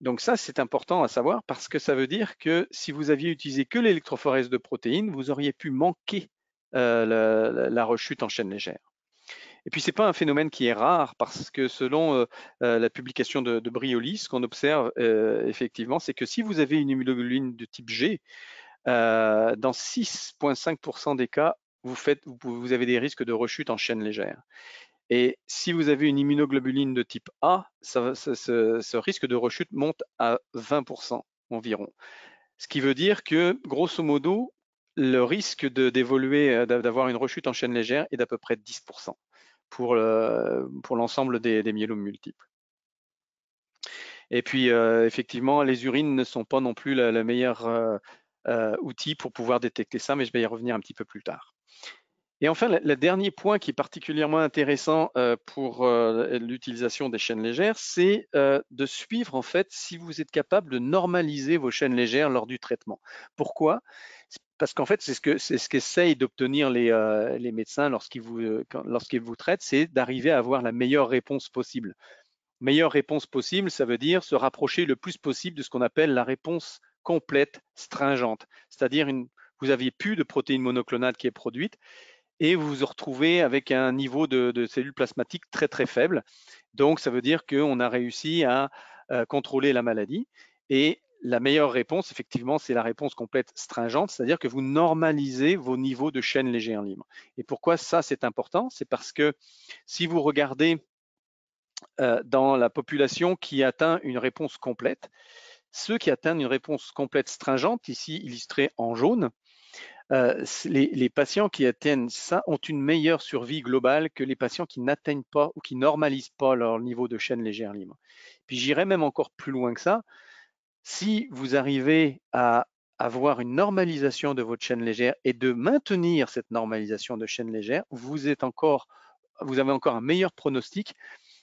S2: Donc ça, c'est important à savoir parce que ça veut dire que si vous aviez utilisé que l'électrophorèse de protéines, vous auriez pu manquer la rechute en chaîne légère. Et puis, ce n'est pas un phénomène qui est rare parce que selon la publication de Brioli, ce qu'on observe effectivement, c'est que si vous avez une immunoglobuline de type G, dans 6,5% des cas, vous avez des risques de rechute en chaîne légère. Et si vous avez une immunoglobuline de type A, ce risque de rechute monte à 20% environ. Ce qui veut dire que, grosso modo, le risque d'évoluer, d'avoir une rechute en chaîne légère est d'à peu près 10% pour l'ensemble des myélomes multiples. Et puis, effectivement, les urines ne sont pas non plus le meilleur outil pour pouvoir détecter ça, mais je vais y revenir un petit peu plus tard. Et enfin, le dernier point qui est particulièrement intéressant pour l'utilisation des chaînes légères, c'est de suivre en fait si vous êtes capable de normaliser vos chaînes légères lors du traitement. Pourquoi? Parce qu'en fait, c'est ce qu'essayent d'obtenir les médecins lorsqu'ils vous traitent, c'est d'arriver à avoir la meilleure réponse possible. Meilleure réponse possible, ça veut dire se rapprocher le plus possible de ce qu'on appelle la réponse complète stringente, c'est-à-dire vous aviez plus de protéines monoclonales qui est produite, et vous vous retrouvez avec un niveau de cellules plasmatiques très très faible. Donc ça veut dire qu'on a réussi à contrôler la maladie. Et la meilleure réponse, effectivement, c'est la réponse complète stringente, c'est-à-dire que vous normalisez vos niveaux de chaîne légère libre. Et pourquoi ça c'est important? C'est parce que si vous regardez dans la population qui atteint une réponse complète, ceux qui atteignent une réponse complète stringente, ici illustrée en jaune, les patients qui atteignent ça ont une meilleure survie globale que les patients qui n'atteignent pas ou qui normalisent pas leur niveau de chaîne légère libre. Puis j'irai même encore plus loin que ça. Si vous arrivez à avoir une normalisation de votre chaîne légère et de maintenir cette normalisation de chaîne légère, vous avez encore un meilleur pronostic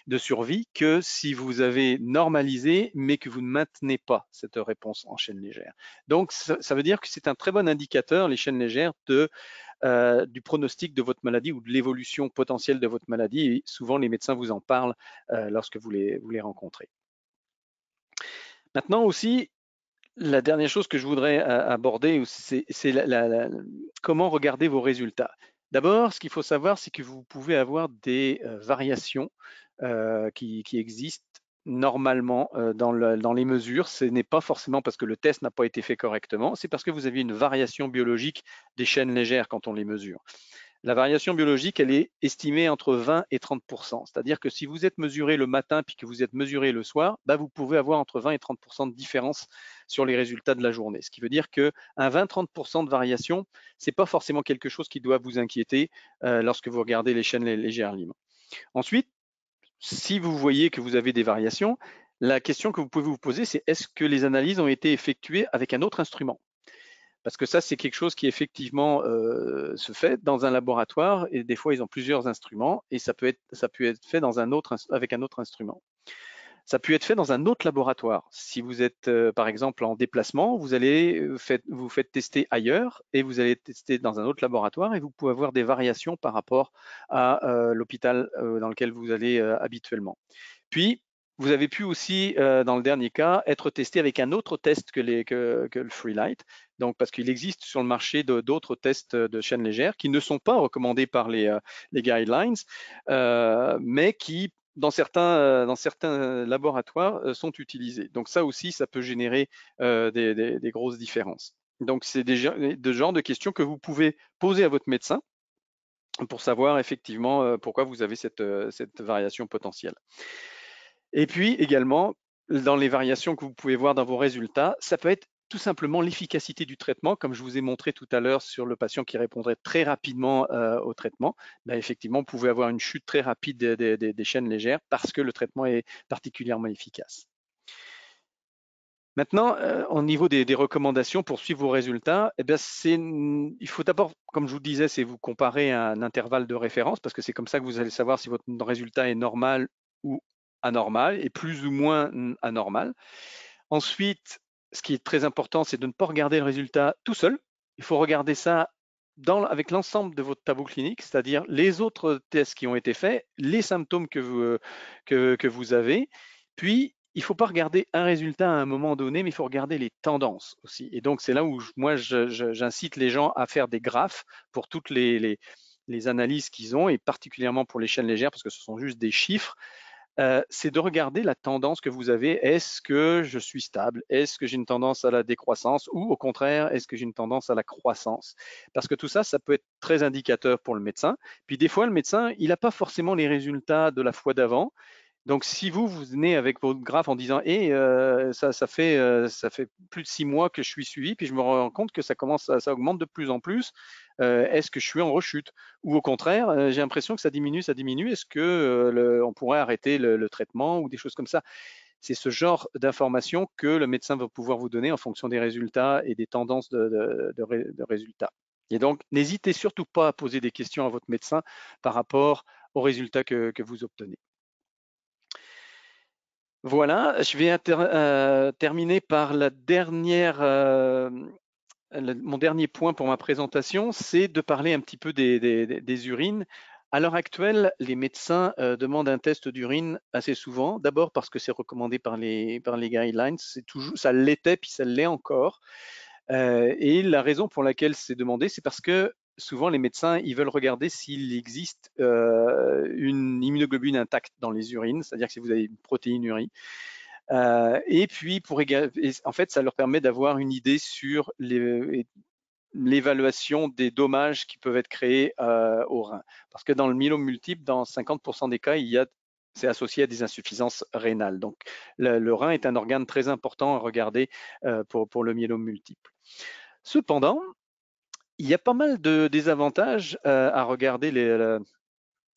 S2: de survie que si vous avez normalisé, mais que vous ne maintenez pas cette réponse en chaîne légère. Donc, ça veut dire que c'est un très bon indicateur, les chaînes légères, du pronostic de votre maladie ou de l'évolution potentielle de votre maladie. Et souvent, les médecins vous en parlent lorsque vous les rencontrez. Maintenant aussi, la dernière chose que je voudrais aborder, c'est comment regarder vos résultats. D'abord, ce qu'il faut savoir, c'est que vous pouvez avoir des variations qui existent normalement dans les mesures. Ce n'est pas forcément parce que le test n'a pas été fait correctement, c'est parce que vous avez une variation biologique des chaînes légères quand on les mesure. La variation biologique, elle est estimée entre 20 et 30%. C'est-à-dire que si vous êtes mesuré le matin puis que vous êtes mesuré le soir, bah vous pouvez avoir entre 20 et 30% de différence sur les résultats de la journée. Ce qui veut dire qu'un 20-30% de variation, ce n'est pas forcément quelque chose qui doit vous inquiéter lorsque vous regardez les chaînes légères libres. Ensuite, si vous voyez que vous avez des variations, la question que vous pouvez vous poser, c'est est-ce que les analyses ont été effectuées avec un autre instrument? Parce que ça, c'est quelque chose qui effectivement se fait dans un laboratoire et des fois, ils ont plusieurs instruments et ça peut être fait avec un autre instrument. Ça peut être fait dans un autre laboratoire. Si vous êtes par exemple en déplacement, vous faites tester ailleurs et vous allez tester dans un autre laboratoire et vous pouvez avoir des variations par rapport à l'hôpital dans lequel vous allez habituellement. Puis, vous avez pu aussi, dans le dernier cas, être testé avec un autre test que le Freelight. Donc, parce qu'il existe sur le marché d'autres tests de chaîne légère qui ne sont pas recommandés par les guidelines, mais qui, dans certains laboratoires, sont utilisés. Donc, ça aussi, ça peut générer des grosses différences. Donc, c'est des genres de questions que vous pouvez poser à votre médecin pour savoir effectivement pourquoi vous avez cette variation potentielle. Et puis également, dans les variations que vous pouvez voir dans vos résultats, ça peut être tout simplement l'efficacité du traitement, comme je vous ai montré tout à l'heure sur le patient qui répondrait très rapidement au traitement. Ben, effectivement, vous pouvez avoir une chute très rapide des chaînes légères parce que le traitement est particulièrement efficace. Maintenant, au niveau des recommandations pour suivre vos résultats, eh bien, il faut d'abord, comme je vous disais, c'est vous comparer à un intervalle de référence parce que c'est comme ça que vous allez savoir si votre résultat est normal ou anormal et plus ou moins anormal. Ensuite, ce qui est très important, c'est de ne pas regarder le résultat tout seul. Il faut regarder ça avec l'ensemble de votre tableau clinique, c'est-à-dire les autres tests qui ont été faits, les symptômes que vous avez, Puis, il ne faut pas regarder un résultat à un moment donné, mais il faut regarder les tendances aussi. Et donc, c'est là où moi, j'incite les gens à faire des graphes pour toutes les analyses qu'ils ont, et particulièrement pour les chaînes légères, parce que ce sont juste des chiffres. C'est de regarder la tendance que vous avez. Est-ce que je suis stable? Est-ce que j'ai une tendance à la décroissance? Ou au contraire, est-ce que j'ai une tendance à la croissance? Parce que tout ça, ça peut être très indicateur pour le médecin. Puis des fois, le médecin, il n'a pas forcément les résultats de la fois d'avant. Donc, si vous venez avec votre graphe en disant, ça fait plus de 6 mois que je suis suivi, puis je me rends compte que ça augmente de plus en plus, est-ce que je suis en rechute? Ou au contraire, j'ai l'impression que ça diminue, est-ce que on pourrait arrêter le traitement ou des choses comme ça? C'est ce genre d'informations que le médecin va pouvoir vous donner en fonction des résultats et des tendances de résultats. Et donc, n'hésitez surtout pas à poser des questions à votre médecin par rapport aux résultats que vous obtenez. Voilà, je vais terminer par mon dernier point pour ma présentation, c'est de parler un petit peu des urines. À l'heure actuelle, les médecins demandent un test d'urine assez souvent. D'abord parce que c'est recommandé par les guidelines, ça l'était puis ça l'est encore. Et la raison pour laquelle c'est demandé, c'est parce que souvent les médecins, ils veulent regarder s'il existe une immunoglobule intacte dans les urines, c'est-à-dire que si vous avez une protéinurie. Et puis, en fait, ça leur permet d'avoir une idée sur l'évaluation des dommages qui peuvent être créés au rein. Parce que dans le myélome multiple, dans 50% des cas, c'est associé à des insuffisances rénales. Donc, le rein est un organe très important à regarder pour le myélome multiple. Cependant, il y a pas mal de désavantages à regarder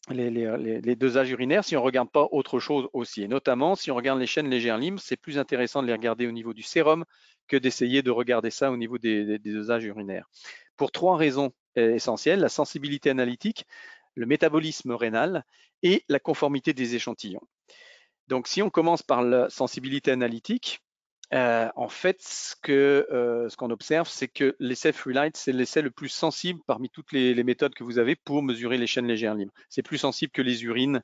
S2: les dosages urinaires si on ne regarde pas autre chose aussi. Et notamment, si on regarde les chaînes légères libres, c'est plus intéressant de les regarder au niveau du sérum que d'essayer de regarder ça au niveau des dosages urinaires. Pour 3 raisons essentielles, la sensibilité analytique, le métabolisme rénal et la conformité des échantillons. Donc, si on commence par la sensibilité analytique, en fait, ce qu'on observe, c'est que l'essai Freelight, c'est l'essai le plus sensible parmi toutes les méthodes que vous avez pour mesurer les chaînes légères libres. C'est plus sensible que les urines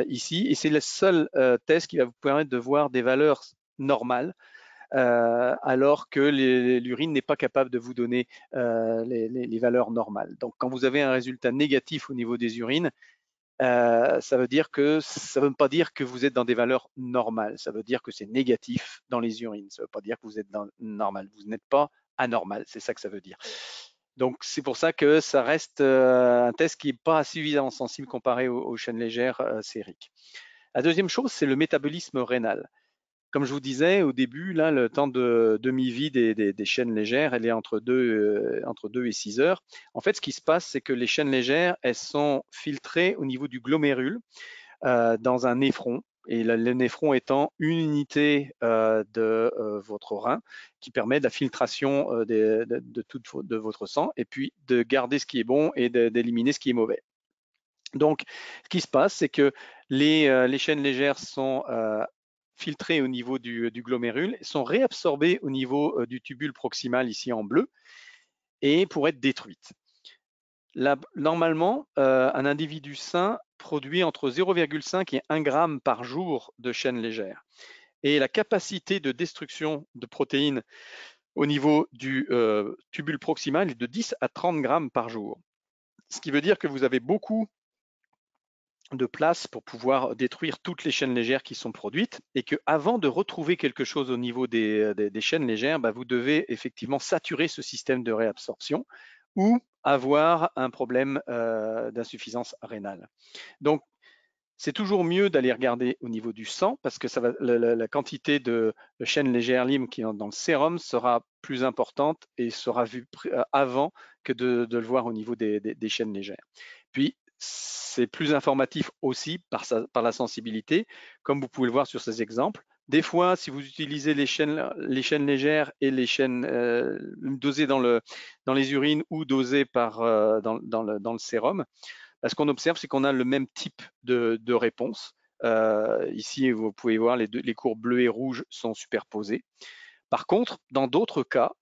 S2: ici, et c'est le seul test qui va vous permettre de voir des valeurs normales, alors que l'urine n'est pas capable de vous donner les valeurs normales. Donc, quand vous avez un résultat négatif au niveau des urines, ça ne veut pas dire que vous êtes dans des valeurs normales, ça veut dire que c'est négatif dans les urines, ça ne veut pas dire que vous êtes dans normal, vous n'êtes pas anormal, c'est ça que ça veut dire. Donc c'est pour ça que ça reste un test qui n'est pas suffisamment sensible comparé aux chaînes légères sériques. La deuxième chose, c'est le métabolisme rénal. Comme je vous disais au début, là, le temps de demi-vie des chaînes légères, elle est entre 2 et 6 heures. En fait, ce qui se passe, c'est que les chaînes légères, elles sont filtrées au niveau du glomérule dans un néphron. Et le néphron étant une unité de votre rein qui permet de la filtration de votre sang et puis de garder ce qui est bon et d'éliminer ce qui est mauvais. Donc, ce qui se passe, c'est que les chaînes légères sont filtrées au niveau du glomérule, sont réabsorbées au niveau du tubule proximal ici en bleu et pour être détruites. Normalement, un individu sain produit entre 0,5 et 1 gramme par jour de chaînes légères. Et la capacité de destruction de protéines au niveau du tubule proximal est de 10 à 30 grammes par jour. Ce qui veut dire que vous avez beaucoup de place pour pouvoir détruire toutes les chaînes légères qui sont produites et que avant de retrouver quelque chose au niveau des chaînes légères, vous devez effectivement saturer ce système de réabsorption ou avoir un problème d'insuffisance rénale. Donc, c'est toujours mieux d'aller regarder au niveau du sang parce que la quantité de chaînes légères libres qui est dans le sérum sera plus importante et sera vue avant que de le voir au niveau des chaînes légères. Puis, c'est plus informatif aussi par la sensibilité, comme vous pouvez le voir sur ces exemples. Des fois, si vous utilisez les chaînes légères et les chaînes dosées dans les urines ou dosées dans le sérum, ce qu'on observe, c'est qu'on a le même type de réponse. Ici, vous pouvez voir les courbes bleues et rouges sont superposées. Par contre, dans d'autres cas,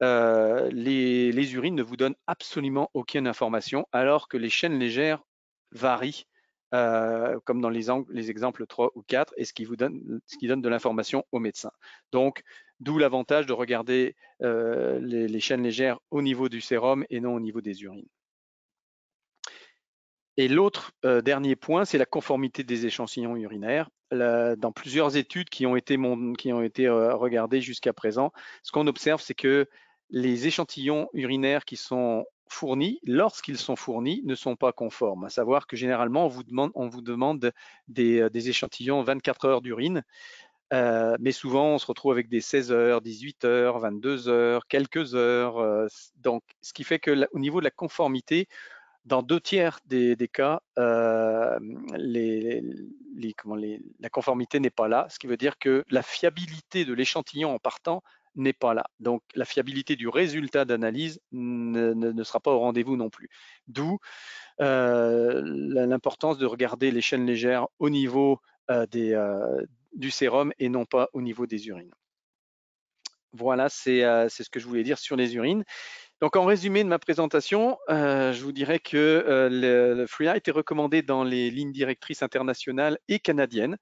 S2: les urines ne vous donnent absolument aucune information, alors que les chaînes légères varient comme dans les exemples 3 ou 4, et ce qui donne de l'information au médecin. Donc, d'où l'avantage de regarder les chaînes légères au niveau du sérum et non au niveau des urines. Et l'autre dernier point, c'est la conformité des échantillons urinaires. Dans plusieurs études qui ont été regardées jusqu'à présent, ce qu'on observe, c'est que les échantillons urinaires qui sont fournis, lorsqu'ils sont fournis, ne sont pas conformes. À savoir que généralement, on vous demande des échantillons 24 heures d'urine, mais souvent, on se retrouve avec des 16 heures, 18 heures, 22 heures, quelques heures. Donc, ce qui fait que au niveau de la conformité, dans 2/3 des cas, la conformité n'est pas là, ce qui veut dire que la fiabilité de l'échantillon en partant n'est pas là. Donc, la fiabilité du résultat d'analyse ne sera pas au rendez-vous non plus. D'où l'importance de regarder les chaînes légères au niveau du sérum et non pas au niveau des urines. Voilà, c'est ce que je voulais dire sur les urines. Donc, en résumé de ma présentation, je vous dirais que le Freelite est recommandé dans les lignes directrices internationales et canadiennes,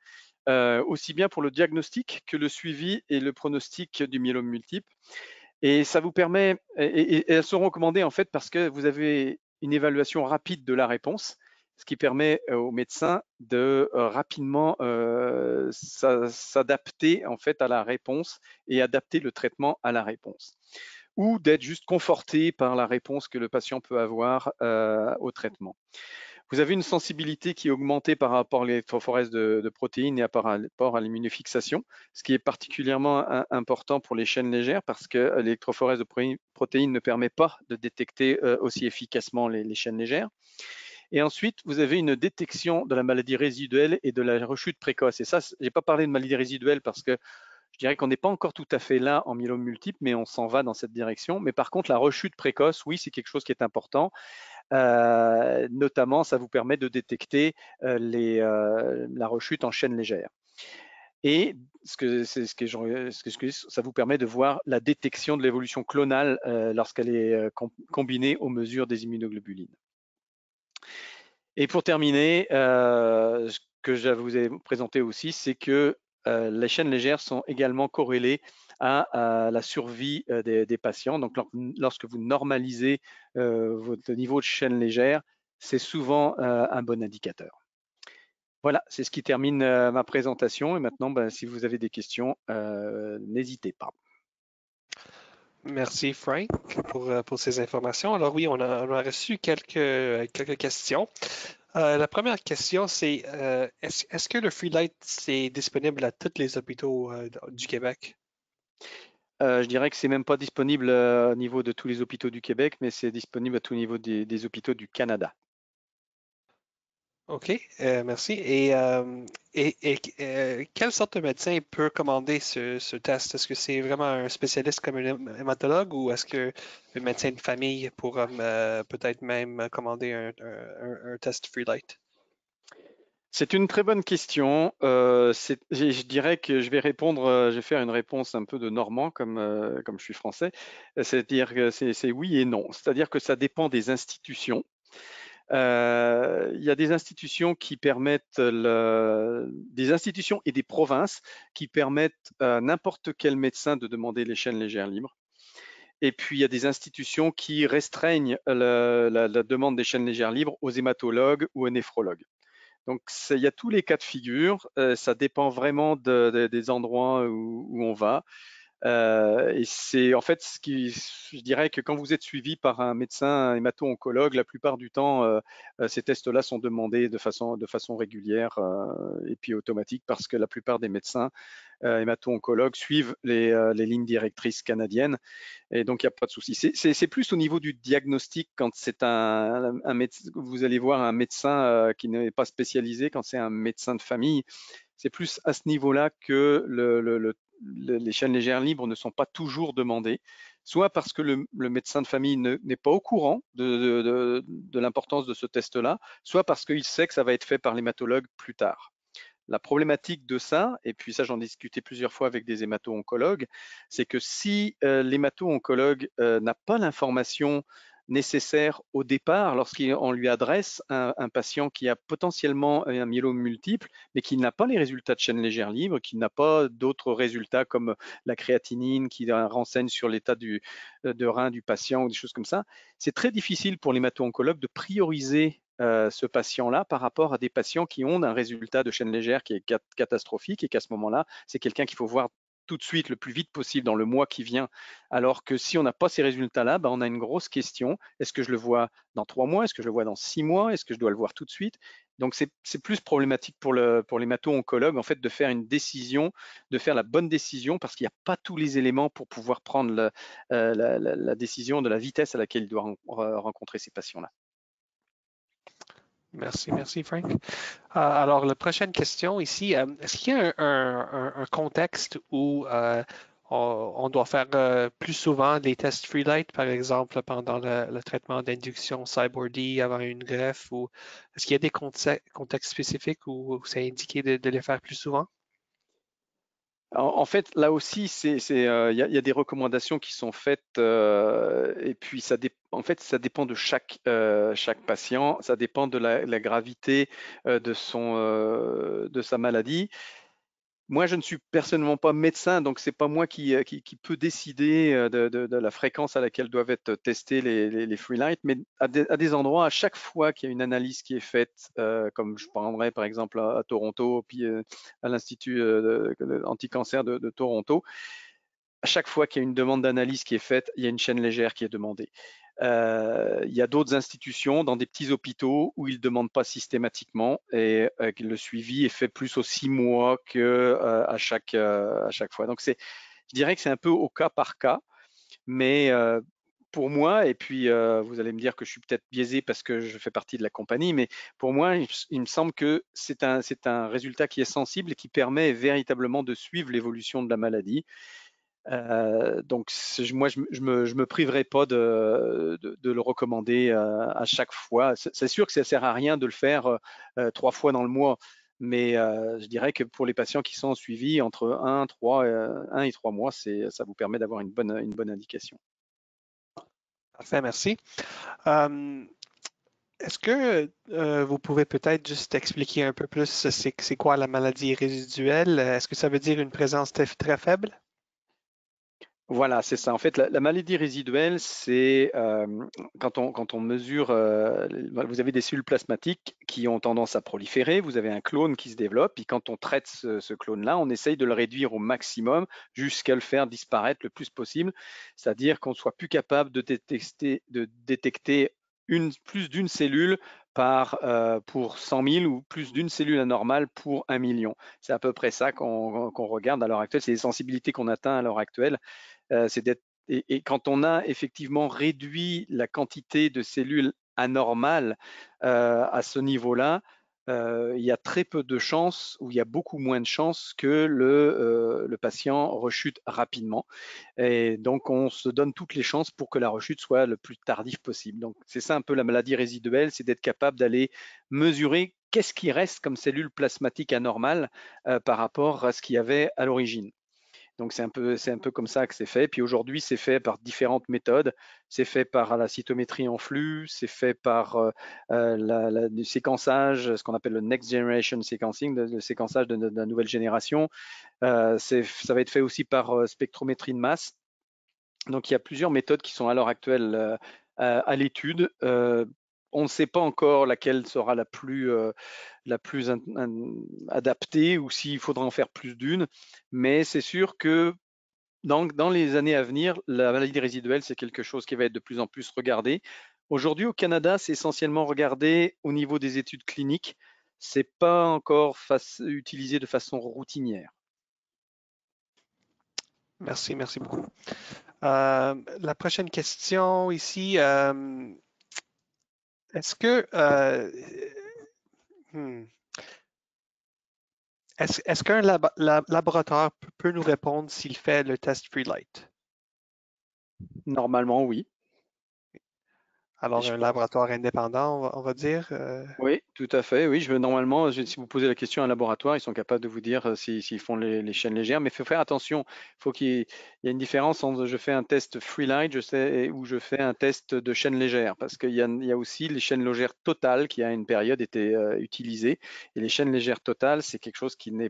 S2: aussi bien pour le diagnostic que le suivi et le pronostic du myélome multiple. Et ça vous permet, et elles sont recommandées en fait parce que vous avez une évaluation rapide de la réponse, ce qui permet aux médecins de rapidement s'adapter en fait à la réponse et adapter le traitement à la réponse, ou d'être juste conforté par la réponse que le patient peut avoir au traitement. Vous avez une sensibilité qui est augmentée par rapport à l'électrophorèse de protéines et par rapport à l'immunofixation, ce qui est particulièrement important pour les chaînes légères parce que l'électrophorèse de protéines ne permet pas de détecter aussi efficacement les chaînes légères. Et ensuite, vous avez une détection de la maladie résiduelle et de la rechute précoce. Et ça, je n'ai pas parlé de maladie résiduelle parce que je dirais qu'on n'est pas encore tout à fait là en myélome multiple, mais on s'en va dans cette direction. Mais par contre, la rechute précoce, oui, c'est quelque chose qui est important. Notamment, ça vous permet de détecter la rechute en chaîne légère. Et ça vous permet de voir la détection de l'évolution clonale lorsqu'elle est combinée aux mesures des immunoglobulines. Et pour terminer, ce que je vous ai présenté aussi, c'est que les chaînes légères sont également corrélées à la survie des patients. Donc, lorsque vous normalisez votre niveau de chaîne légère, c'est souvent un bon indicateur. Voilà, c'est ce qui termine ma présentation. Et maintenant, si vous avez des questions, n'hésitez pas.
S1: Merci Frank pour ces informations. Alors oui, on a reçu quelques questions. La première question, c'est est-ce que le Freelite c'est disponible à tous les hôpitaux du Québec?
S2: Je dirais que c'est même pas disponible au niveau de tous les hôpitaux du Québec, mais c'est disponible à tout niveau des hôpitaux du Canada.
S1: OK, merci. Quelle sorte de médecin peut commander ce test? Est-ce que c'est vraiment un spécialiste comme un hématologue ou est-ce que le médecin de famille pourra peut-être même commander un test Freelite?
S2: C'est une très bonne question. Je dirais que je vais répondre, je vais faire une réponse un peu de normand comme je suis français. C'est-à-dire que c'est oui et non. C'est-à-dire que ça dépend des institutions. Il y a des institutions qui permettent, des institutions et des provinces qui permettent à n'importe quel médecin de demander les chaînes légères libres. Et puis, il y a des institutions qui restreignent la demande des chaînes légères libres aux hématologues ou aux néphrologues. Donc, il y a tous les cas de figure. Ça dépend vraiment des endroits où on va. Et c'est en fait je dirais que quand vous êtes suivi par un médecin hémato-oncologue, la plupart du temps, ces tests-là sont demandés de façon régulière et puis automatique parce que la plupart des médecins hémato-oncologues suivent les lignes directrices canadiennes et donc il n'y a pas de souci. C'est plus au niveau du diagnostic quand c'est un médecin, vous allez voir un médecin qui n'est pas spécialisé, quand c'est un médecin de famille, c'est plus à ce niveau-là que les chaînes légères libres ne sont pas toujours demandées, soit parce que le médecin de famille n'est pas au courant de l'importance de ce test-là, soit parce qu'il sait que ça va être fait par l'hématologue plus tard. La problématique de ça, et puis ça j'en ai discuté plusieurs fois avec des hémato-oncologues, c'est que si l'hémato-oncologue n'a pas l'information nécessaires au départ lorsqu'on lui adresse un patient qui a potentiellement un myélome multiple, mais qui n'a pas les résultats de chaîne légère libre, qui n'a pas d'autres résultats comme la créatinine qui renseigne sur l'état de rein du patient ou des choses comme ça. C'est très difficile pour l'hémato-oncologue de prioriser ce patient-là par rapport à des patients qui ont un résultat de chaîne légère qui est catastrophique et qu'à ce moment-là, c'est quelqu'un qu'il faut voir tout de suite, le plus vite possible dans le mois qui vient. Alors que si on n'a pas ces résultats-là, on a une grosse question. Est-ce que je le vois dans 3 mois? Est-ce que je le vois dans 6 mois? Est-ce que je dois le voir tout de suite? Donc, c'est plus problématique pour l'hémato-oncologue, en fait, de faire une décision, de faire la bonne décision, parce qu'il n'y a pas tous les éléments pour pouvoir prendre la décision de la vitesse à laquelle il doit rencontrer ces patients-là.
S1: Merci Frank. Alors, la prochaine question ici, est-ce qu'il y a un contexte où on doit faire plus souvent des tests Freelite, par exemple, pendant le traitement d'induction CyBorD avant une greffe, ou est-ce qu'il y a des contextes spécifiques où c'est indiqué de les faire plus souvent?
S2: En fait, là aussi, il y a des recommandations qui sont faites et puis en fait, ça dépend de chaque patient, ça dépend de la gravité de sa maladie. Moi, je ne suis personnellement pas médecin, donc c'est pas moi qui peut décider de la fréquence à laquelle doivent être testés les free light, mais à des endroits, à chaque fois qu'il y a une analyse qui est faite, comme je prendrais par exemple à Toronto, puis à l'Institut anti-cancer de Toronto, à chaque fois qu'il y a une demande d'analyse qui est faite, il y a une chaîne légère qui est demandée. Il y a d'autres institutions dans des petits hôpitaux où ils ne demandent pas systématiquement et le suivi est fait plus aux 6 mois que à chaque fois. Donc je dirais que c'est un peu au cas par cas, mais pour moi, et puis vous allez me dire que je suis peut-être biaisé parce que je fais partie de la compagnie, mais pour moi, il me semble que c'est un résultat qui est sensible et qui permet véritablement de suivre l'évolution de la maladie. Donc moi, je me priverai pas de le recommander à chaque fois. C'est sûr que ça sert à rien de le faire 3 fois dans le mois, mais je dirais que pour les patients qui sont suivis entre 1 et 3 mois, ça vous permet d'avoir une bonne indication.
S1: Parfait, merci. Euh, Est-ce que vous pouvez peut-être juste expliquer un peu plus c'est quoi la maladie résiduelle? Est-ce que ça veut dire une présence très faible?
S2: Voilà, c'est ça. En fait, la maladie résiduelle, c'est quand on mesure, vous avez des cellules plasmatiques qui ont tendance à proliférer, vous avez un clone qui se développe, puis quand on traite ce clone-là, on essaye de le réduire au maximum jusqu'à le faire disparaître le plus possible, c'est-à-dire qu'on soit plus capable de détecter plus d'une cellule pour 100 000 ou plus d'une cellule anormale pour 1 million. C'est à peu près ça qu'on regarde à l'heure actuelle. C'est les sensibilités qu'on atteint à l'heure actuelle. Et quand on a effectivement réduit la quantité de cellules anormales à ce niveau-là, il y a très peu de chances, ou il y a beaucoup moins de chances que le patient rechute rapidement. Et donc, on se donne toutes les chances pour que la rechute soit le plus tardif possible. Donc, c'est ça un peu la maladie résiduelle, c'est d'être capable d'aller mesurer qu'est-ce qui reste comme cellule plasmatique anormale par rapport à ce qu'il y avait à l'origine. Donc c'est un peu comme ça que c'est fait. Puis aujourd'hui, c'est fait par différentes méthodes. C'est fait par la cytométrie en flux, c'est fait par du séquençage, ce qu'on appelle le next generation sequencing, le séquençage de la nouvelle génération. Ça va être fait aussi par spectrométrie de masse. Donc il y a plusieurs méthodes qui sont à l'heure actuelle à l'étude. On ne sait pas encore laquelle sera la plus adaptée ou s'il faudra en faire plus d'une, mais c'est sûr que dans les années à venir, la maladie résiduelle, c'est quelque chose qui va être de plus en plus regardé. Aujourd'hui, au Canada, c'est essentiellement regardé au niveau des études cliniques. C'est pas encore utilisé de façon routinière.
S1: Merci beaucoup. La prochaine question ici, est-ce que hmm, est-ce qu'un laboratoire peut nous répondre s'il fait le test Freelite?
S2: Normalement, oui.
S1: Alors,
S2: Je
S1: un
S2: pense.
S1: laboratoire indépendant, on va dire.
S2: Oui, tout à fait. Oui, normalement, si vous posez la question à un laboratoire, ils sont capables de vous dire s'ils font les chaînes légères, mais il faut faire attention. Il y a une différence entre je fais un test Freelite, ou je fais un test de chaîne légère, parce il y a aussi les chaînes légères totales qui à une période étaient utilisées, et les chaînes légères totales, c'est quelque chose qui n'est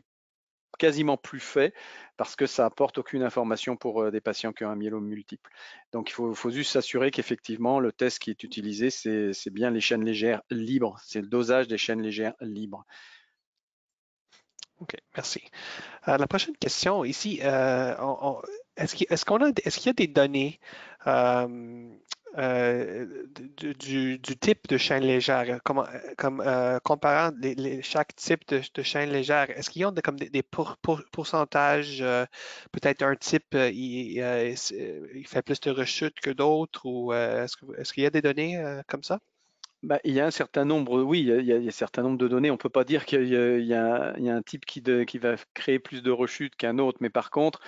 S2: quasiment plus fait parce que ça apporte aucune information pour des patients qui ont un myélome multiple. Donc faut juste s'assurer qu'effectivement le test qui est utilisé, c'est bien les chaînes légères libres, c'est le dosage des chaînes légères libres.
S1: OK, merci. La prochaine question ici, est-ce qu'il y a des données euh, du type de chaîne légère, comparant chaque type de chaîne légère, est-ce qu'ils ont comme des pourcentages, peut-être un type, il fait plus de rechutes que d'autres, ou est-ce qu'il y a des données comme ça?
S2: Bah, il y a un certain nombre, oui, il y a un certain nombre de données. On peut pas dire qu'il y a un type qui va créer plus de rechutes qu'un autre, mais par contre,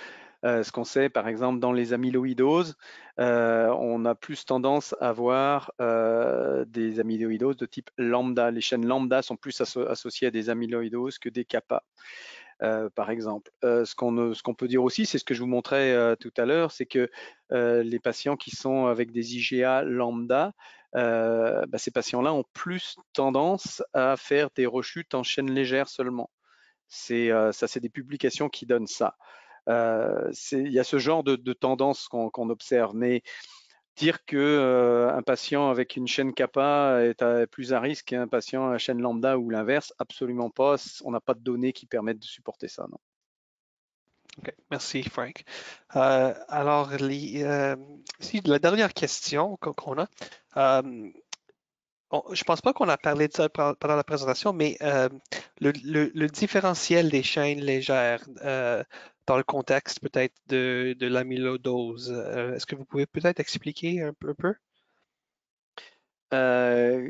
S2: ce qu'on sait, par exemple, dans les amyloïdoses, on a plus tendance à avoir des amyloïdoses de type lambda. Les chaînes lambda sont plus associées à des amyloïdoses que des kappa, par exemple. Ce qu'on peut dire aussi, c'est ce que je vous montrais tout à l'heure, c'est que les patients qui sont avec des IgA lambda, bah, ces patients-là ont plus tendance à faire des rechutes en chaîne légère seulement. C'est des publications qui donnent ça. Il y a ce genre de tendance qu'on observe, mais dire que un patient avec une chaîne kappa plus à risque qu'un patient à chaîne lambda ou l'inverse, absolument pas. On n'a pas de données qui permettent de supporter ça, non.
S1: OK, merci Frank. Alors, ici, la dernière question qu'on a, euh, je pense pas qu'on a parlé de ça pendant la présentation, mais le différentiel des chaînes légères dans le contexte peut-être de l'amylodose, est-ce que vous pouvez peut-être expliquer un peu?
S2: Euh,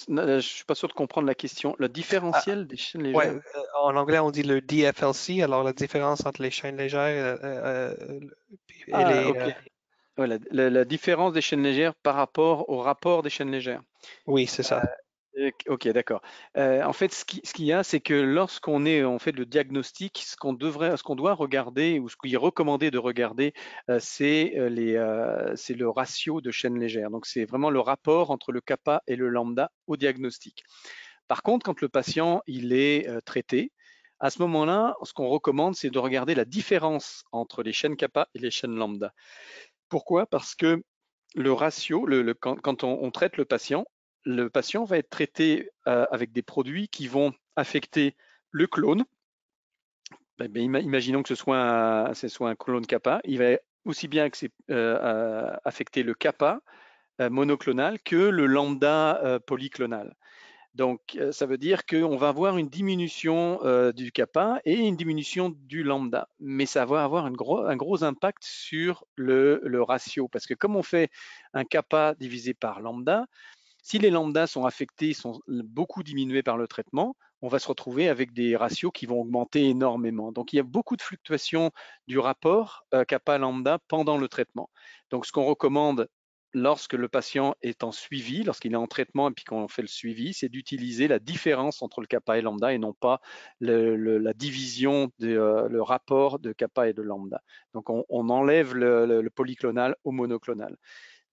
S2: non, je suis pas sûr de comprendre la question. Le
S1: Ah,
S2: différentiel des chaînes
S1: ouais,
S2: légères?
S1: en anglais on dit le DFLC, alors la différence entre les chaînes légères et
S2: Ah,
S1: les...
S2: ok. Ouais, la différence des chaînes légères par rapport au rapport des chaînes légères.
S1: oui, c'est ça.
S2: Ok, d'accord. En fait, ce qu'il y a, c'est que on fait le diagnostic, ce qu'on doit regarder ou ce qui est recommandé de regarder, c'est le ratio de chaînes légères. Donc, c'est vraiment le rapport entre le kappa et le lambda au diagnostic. Par contre, quand le patient il est traité, à ce moment-là, ce qu'on recommande, c'est de regarder la différence entre les chaînes kappa et les chaînes lambda. Pourquoi? Parce que le ratio, quand on traite le patient va être traité avec des produits qui vont affecter le clone. Imaginons que ce soit un clone kappa, il va aussi bien affecter le kappa monoclonal que le lambda polyclonal. Donc, ça veut dire qu'on va avoir une diminution du kappa et une diminution du lambda. Mais ça va avoir un gros impact sur le ratio. Parce que comme on fait un kappa divisé par lambda, si les lambdas sont affectés, sont beaucoup diminués par le traitement, on va se retrouver avec des ratios qui vont augmenter énormément. Donc, il y a beaucoup de fluctuations du rapport kappa-lambda pendant le traitement. Donc, ce qu'on recommande lorsque le patient est en suivi, lorsqu'il est en traitement et puis qu'on fait le suivi, c'est d'utiliser la différence entre le kappa et lambda et non pas la division, le rapport de kappa et de lambda. Donc, on enlève le polyclonal au monoclonal.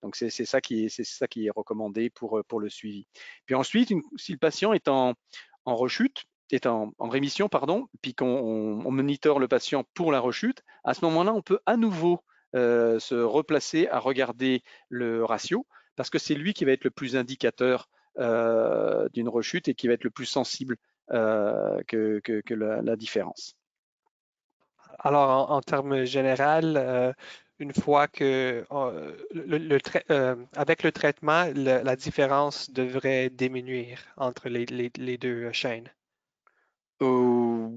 S2: Donc, c'est ça qui est recommandé pour le suivi. Puis ensuite, si le patient est en rechute, est en rémission, pardon, puis qu'on monitore le patient pour la rechute, à ce moment-là, on peut à nouveau se replacer à regarder le ratio, parce que c'est lui qui va être le plus indicateur d'une rechute et qui va être le plus sensible que la différence.
S1: Alors, en termes général, une fois que avec le traitement, la différence devrait diminuer entre les deux chaînes.
S2: Euh,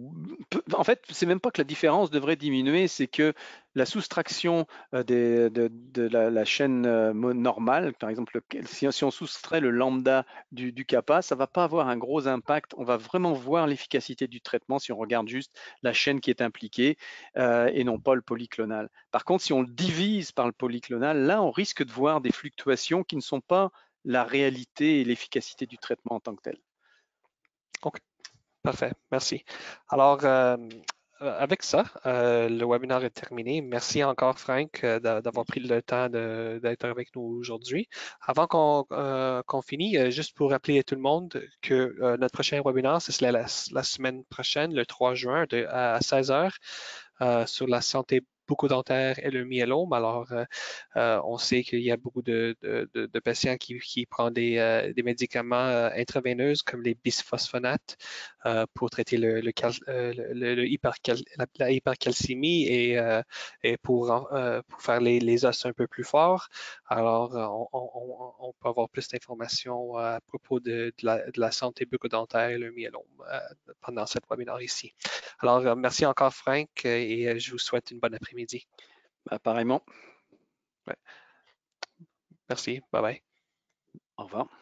S2: En fait, c'est même pas que la différence devrait diminuer, c'est que la soustraction de la chaîne normale, par exemple, si on soustrait le lambda du kappa, ça va pas avoir un gros impact. On va vraiment voir l'efficacité du traitement si on regarde juste la chaîne qui est impliquée et non pas le polyclonal. Par contre, si on le divise par le polyclonal, là, on risque de voir des fluctuations qui ne sont pas la réalité et l'efficacité du traitement en tant que tel.
S1: OK, parfait, merci. Alors, avec ça, le webinaire est terminé. Merci encore, Frank, d'avoir pris le temps d'être avec nous aujourd'hui. Avant qu'on finisse, juste pour rappeler à tout le monde que notre prochain webinaire, c'est la semaine prochaine, le 3 juin, à 16 heures, sur la santé bucco-dentaire et le myélome. Alors, on sait qu'il y a beaucoup de patients qui prennent des médicaments intraveineux comme les bisphosphonates pour traiter le la hypercalcémie et pour faire les os un peu plus forts. Alors, on peut avoir plus d'informations à propos de la santé bucco-dentaire et le myélome pendant cette webinaire ici. Alors, merci encore, Frank, et je vous souhaite une bonne après-midi.
S2: Apparemment.
S1: Ouais. Merci. Bye bye.
S2: Au revoir.